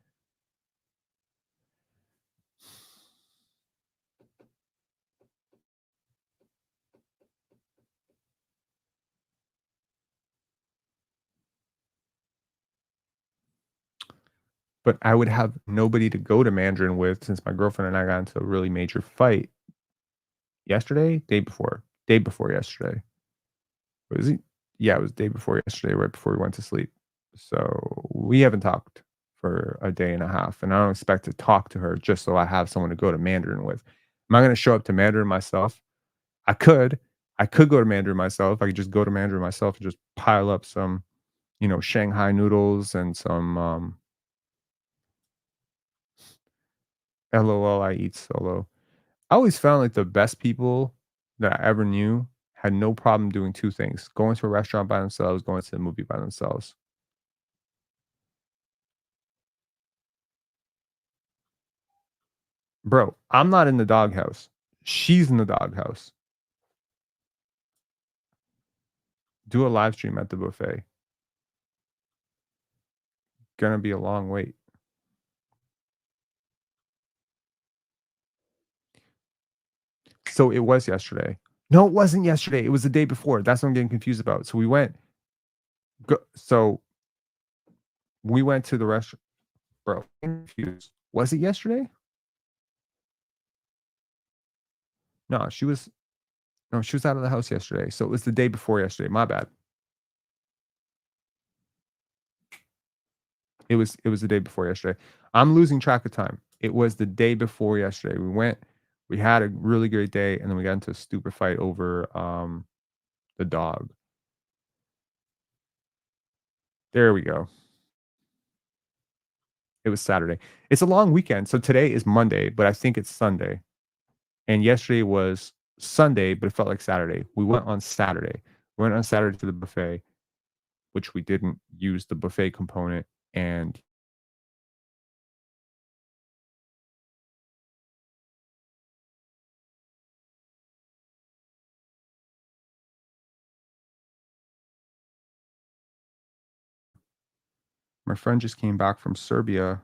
But I would have nobody to go to Mandarin with since my girlfriend and I got into a really major fight yesterday, day before yesterday. Was it? Yeah, it was day before yesterday, right before we went to sleep. So we haven't talked for a day and a half, and I don't expect to talk to her just so I have someone to go to Mandarin with. Am I gonna show up to Mandarin myself? I could. I could go to Mandarin myself. I could just go to Mandarin myself and just pile up some, Shanghai noodles and some, LOL, I eat solo. I always found like the best people that I ever knew had no problem doing 2 things: going to a restaurant by themselves, going to the movie by themselves. Bro, I'm not in the doghouse. She's in the doghouse. Do a live stream at the buffet. Gonna be a long wait. So it was yesterday. No, it wasn't yesterday. It was the day before. That's what I'm getting confused about. So so we went to the restaurant. Bro, I'm confused. Was it yesterday? No, she was out of the house yesterday. So it was the day before yesterday. My bad. It was the day before yesterday. I'm losing track of time. It was the day before yesterday. We had a really great day, and then we got into a stupid fight over the dog. There we go. It was Saturday. It's a long weekend. So today is Monday, but I think it's Sunday. And yesterday was Sunday, but it felt like Saturday. We went on Saturday. We went on Saturday to the buffet, which we didn't use the buffet component. And my friend just came back from Serbia.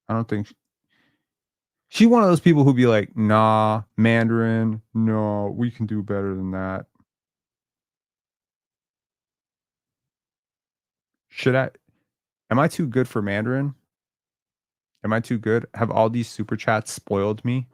I don't think she one of those people who be like, nah, Mandarin, no, we can do better than that. Should I am I too good for Mandarin? Am I too good? Have all these super chats spoiled me?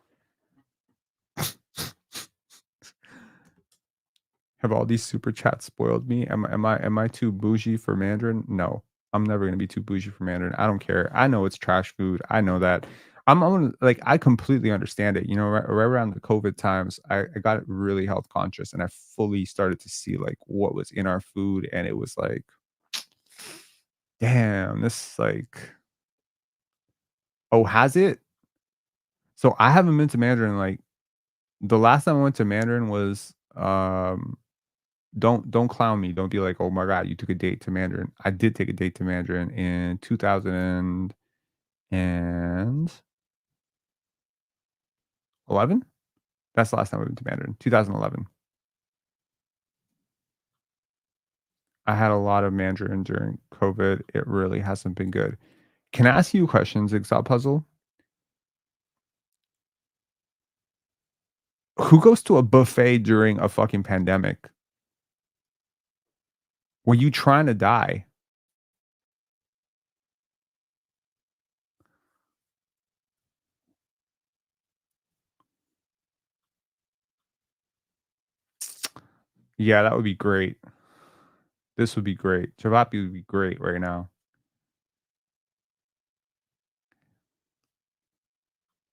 Have all these super chats spoiled me? Am I too bougie for Mandarin? No. I'm never gonna be too bougie for Mandarin. I don't care. I know it's trash food. I know that. like, I completely understand it, you know, right around the COVID times, I got really health conscious, and I fully started to see, like, what was in our food, and it was like, "Damn, this, like" "Oh, has it?" So, I haven't been to Mandarin, like the last time I went to Mandarin was, don't clown me, don't be like, "Oh my god, you took a date to Mandarin." I did take a date to Mandarin in 2011? That's the last time I went to Mandarin, 2011. I had a lot of Mandarin during COVID. It really hasn't been good. Can I ask you a question, Jigsaw Puzzle? Who goes to a buffet during a fucking pandemic? Were you trying to die? Yeah, that would be great. This would be great. Chavapi would be great right now.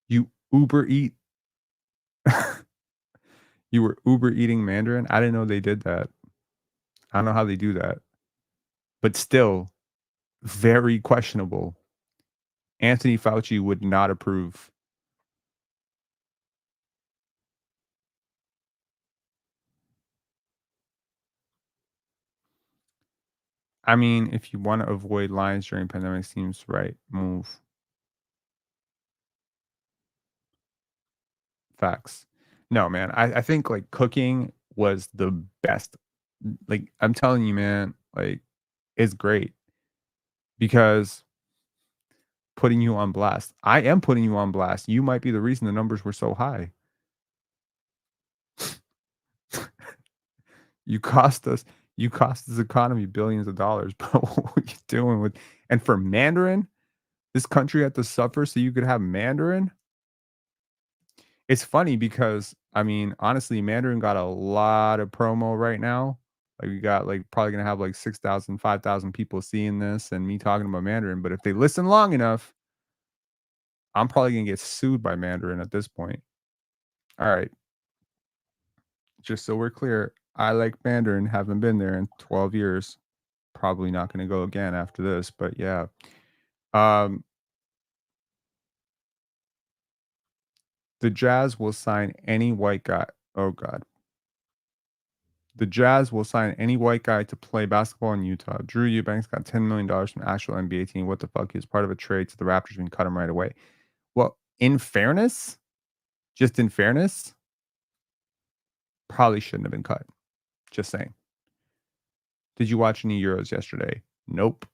You Uber eat you were Uber eating Mandarin? I didn't know they did that. I don't know how they do that, but still very questionable. Anthony Fauci would not approve. I mean, if you wanna avoid lines during pandemic, seems right move. Facts. No, man, I think, like, cooking was the best. Like, I'm telling you, man, like, it's great because putting you on blast. I am putting you on blast. You might be the reason the numbers were so high. You cost us you cost this economy billions of dollars, bro. What are you doing with and for Mandarin? This country had to suffer so you could have Mandarin? It's funny because, I mean, honestly, Mandarin got a lot of promo right now. Like, we got, like, probably gonna have, like, 6,000, 5,000 people seeing this and me talking about Mandarin, but if they listen long enough, I'm probably gonna get sued by Mandarin at this point. Alright, just so we're clear, I like Mandarin, haven't been there in 12 years. Probably not gonna go again after this, but yeah. Um, the Jazz will sign any white guy. Oh god. The Jazz will sign any white guy to play basketball in Utah. Drew Eubanks got $10 million from an actual NBA team. What the fuck? He was part of a trade to the Raptors and cut him right away. Well, in fairness, just in fairness, probably shouldn't have been cut. Just saying. Did you watch any Euros yesterday? Nope.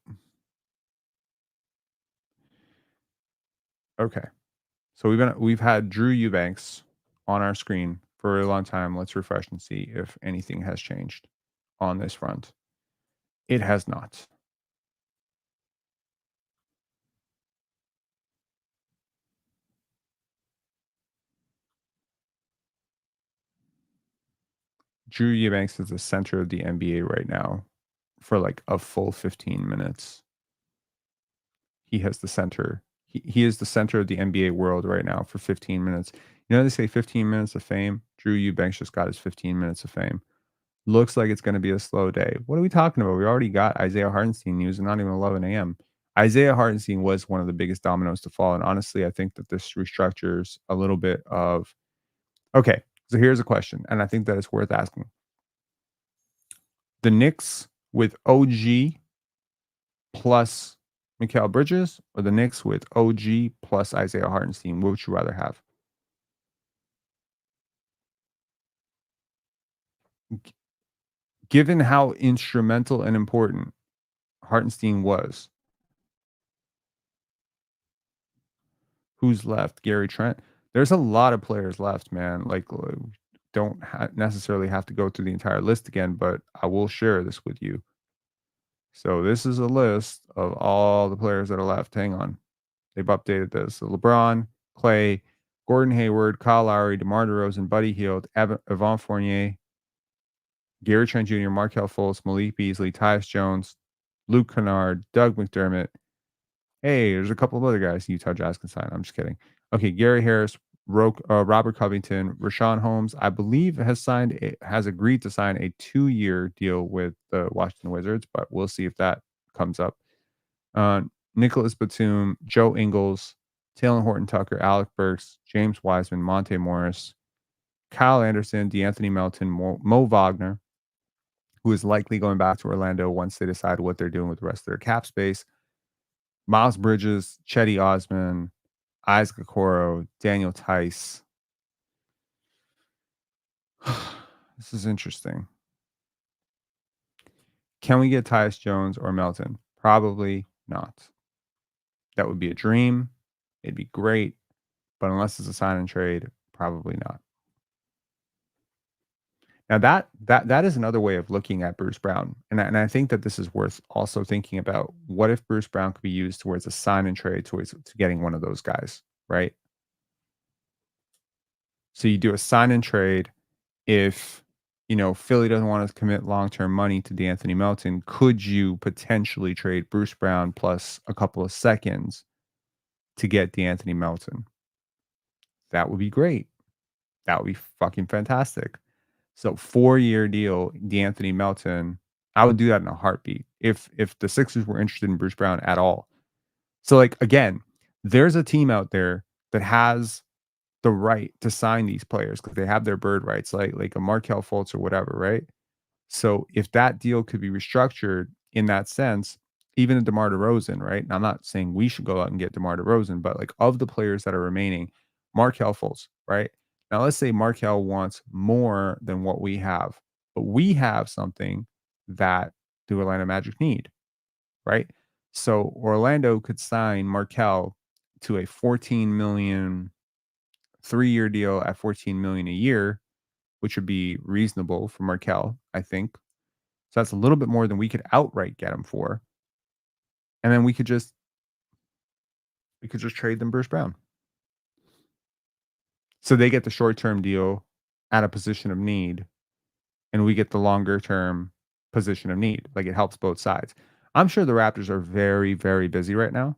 Okay. So we've had Drew Eubanks on our screen for a long time. Let's refresh and see if anything has changed on this front. It has not. Drew Eubanks is the center of the NBA right now for like a full 15 minutes. He has the center. He is the center of the NBA world right now for 15 minutes. You know, they say 15 minutes of fame. Drew Eubanks just got his 15 minutes of fame. Looks like it's going to be a slow day. What are we talking about? We already got Isaiah Hartenstein news and not even 11 a.m. Isaiah Hartenstein was one of the biggest dominoes to fall. And honestly, I think that this restructures a little bit of. Okay, so here's a question. And I think that it's worth asking. The Knicks with OG plus Mikal Bridges or the Knicks with OG plus Isaiah Hartenstein? What would you rather have? G- Given how instrumental and important Hartenstein was, who's left? Gary Trent. There's a lot of players left, man. Like, don't necessarily have to go through the entire list again, but I will share this with you. So this is a list of all the players that are left. Hang on. They've updated this. So LeBron, Clay, Gordon Hayward, Kyle Lowry, DeMar DeRozan, Buddy Hield, Evan Fournier, Gary Trent Jr., Markel Fultz, Malik Beasley, Tyus Jones, Luke Kennard, Doug McDermott, Hey, there's a couple of other guys Utah Jazz can sign. I'm just kidding. Okay, Gary Harris, Robert Covington, Rashawn Holmes, I believe has agreed to sign a 2-year deal with the Washington Wizards, but we'll see if that comes up. Uh, Nicholas Batum, Joe Ingles, Taylor Horton Tucker, Alec Burks, James Wiseman, Monte Morris, Kyle Anderson, DeAnthony Melton, Mo Wagner, who is likely going back to Orlando once they decide what they're doing with the rest of their cap space. Miles Bridges, Chetty Osman, Isaac Okoro, Daniel Tice. This is interesting. Can we get Tyus Jones or Melton? Probably not. That would be a dream. It'd be great, but unless it's a sign and trade, probably not. Now that is another way of looking at Bruce Brown, and I think that this is worth also thinking about. What if Bruce Brown could be used towards a sign and trade towards to getting one of those guys, right? So you do a sign and trade. If Philly doesn't want to commit long term money to D'Anthony Melton, could you potentially trade Bruce Brown plus a couple of seconds to get D'Anthony Melton? That would be great. That would be fucking fantastic. So 4-year deal, D'Anthony Melton. I would do that in a heartbeat if the Sixers were interested in Bruce Brown at all. So like again, there's a team out there that has the right to sign these players because they have their bird rights, like a Markel Fultz or whatever, right? So if that deal could be restructured in that sense, even a DeMar DeRozan, right? And I'm not saying we should go out and get DeMar DeRozan, but like of the players that are remaining, Markel Fultz, right? Now let's say Markel wants more than what we have, but we have something that the Orlando Magic need, right? So Orlando could sign Markel to a 14 million 3-year deal at 14 million a year, which would be reasonable for Markel, I think. So that's a little bit more than we could outright get him for. And then we could just trade them Bruce Brown. So they get the short-term deal at a position of need, and we get the longer term position of need. Like it helps both sides. I'm sure the Raptors are very, very busy right now.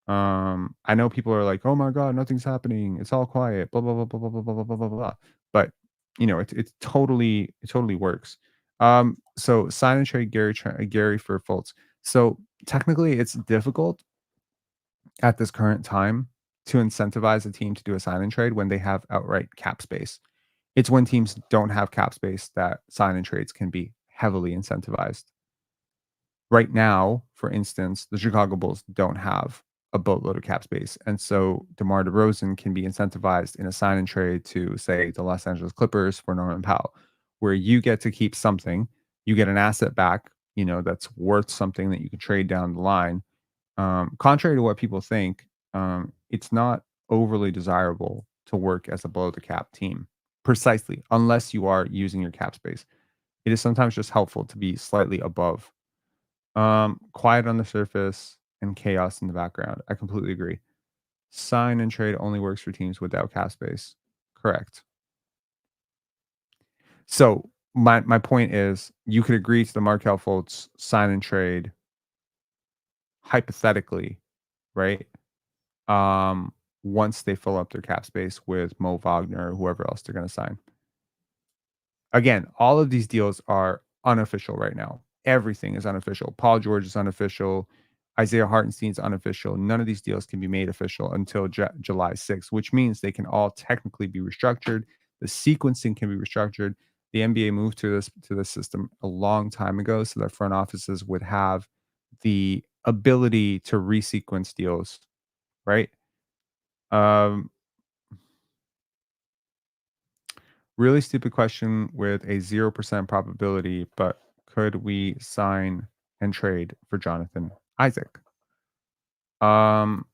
I know people are like, "Oh my god, nothing's happening. It's all quiet." Blah blah blah blah blah blah blah blah blah blah. But it totally works. So sign and trade Gary for Fultz. So technically, it's difficult at this current time to incentivize a team to do a sign and trade when they have outright cap space. It's when teams don't have cap space that sign and trades can be heavily incentivized. Right now, for instance, the Chicago Bulls don't have a boatload of cap space, and so DeMar DeRozan can be incentivized in a sign and trade to, say, the Los Angeles Clippers for Norman Powell, where you get to keep something, you get an asset back, that's worth something that you can trade down the line. Contrary to what people think, it's not overly desirable to work as a below the cap team, precisely, unless you are using your cap space. It is sometimes just helpful to be slightly above. Quiet on the surface and chaos in the background. I completely agree. Sign and trade only works for teams without cap space. Correct. So my point is, you could agree to the Markel Fultz sign and trade hypothetically, right? Um, Once they fill up their cap space with Mo Wagner or whoever else they're going to sign. Again, all of these deals are unofficial right now. Everything is unofficial. Paul George is unofficial. Isaiah Hartenstein is unofficial. None of these deals can be made official until July 6th, which means they can all technically be restructured. The sequencing can be restructured. The NBA moved to this system a long time ago, so that front offices would have the ability to resequence deals, right? Um, Really stupid question with a 0% probability, but could we sign and trade for Jonathan Isaac? Um,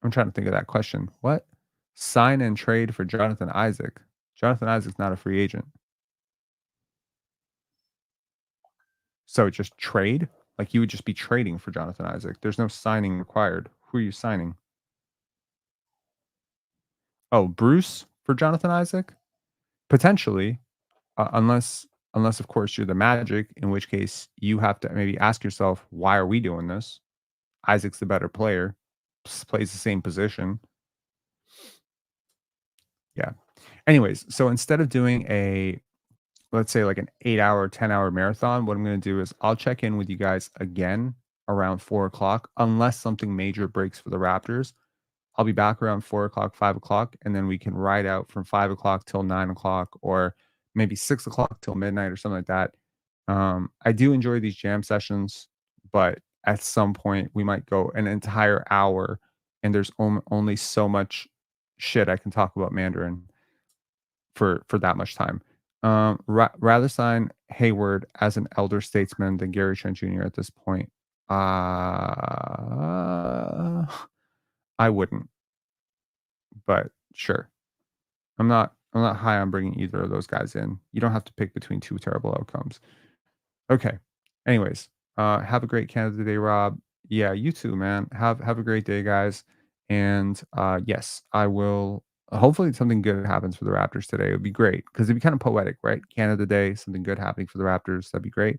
I'm trying to think of that question. What? Sign and trade for Jonathan Isaac? Jonathan Isaac's not a free agent. So just trade? Like you would just be trading for Jonathan Isaac. There's no signing required. Who are you signing? Oh, Bruce for Jonathan Isaac? Potentially, unless of course you're the Magic, in which case you have to maybe ask yourself, why are we doing this? Isaac's the better player, plays the same position. Yeah. Anyways, so instead of doing a, let's say, like an 8 hour, 10-hour marathon, what I'm going to do is I'll check in with you guys again around 4 o'clock, unless something major breaks for the Raptors. I'll be back around 4 o'clock, 5 o'clock, and then we can ride out from 5 o'clock till 9 o'clock, or maybe 6 o'clock till midnight or something like that. I do enjoy these jam sessions, but at some point we might go an entire hour, and there's only so much shit I can talk about Mandarin for that much time. Rather sign Hayward as an elder statesman than Gary Trent Jr. at this point. I wouldn't, but sure. I'm not high on bringing either of those guys in. You don't have to pick between two terrible outcomes. Okay. Anyways, have a great Canada Day, Rob. Yeah, you too, man. Have a great day, guys. And yes, I will. Hopefully, something good happens for the Raptors today. It would be great because it'd be kind of poetic, right? Canada Day, something good happening for the Raptors. That'd be great.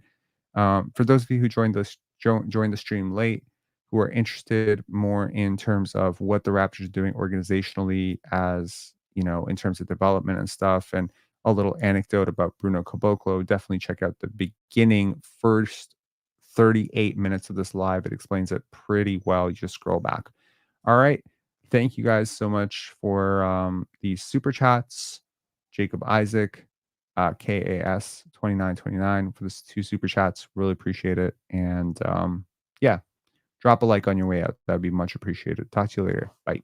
For those of you who joined the stream late, who are interested more in terms of what the Raptors are doing organizationally, as you know, in terms of development and stuff, and a little anecdote about Bruno Caboclo, definitely check out the beginning first 38 minutes of this live. It explains it pretty well. You just scroll back. All right. Thank you guys so much for these super chats. Jacob Isaac, KAS 2929 for this 2 super chats. Really appreciate it. And yeah, drop a like on your way out. That'd be much appreciated. Talk to you later. Bye.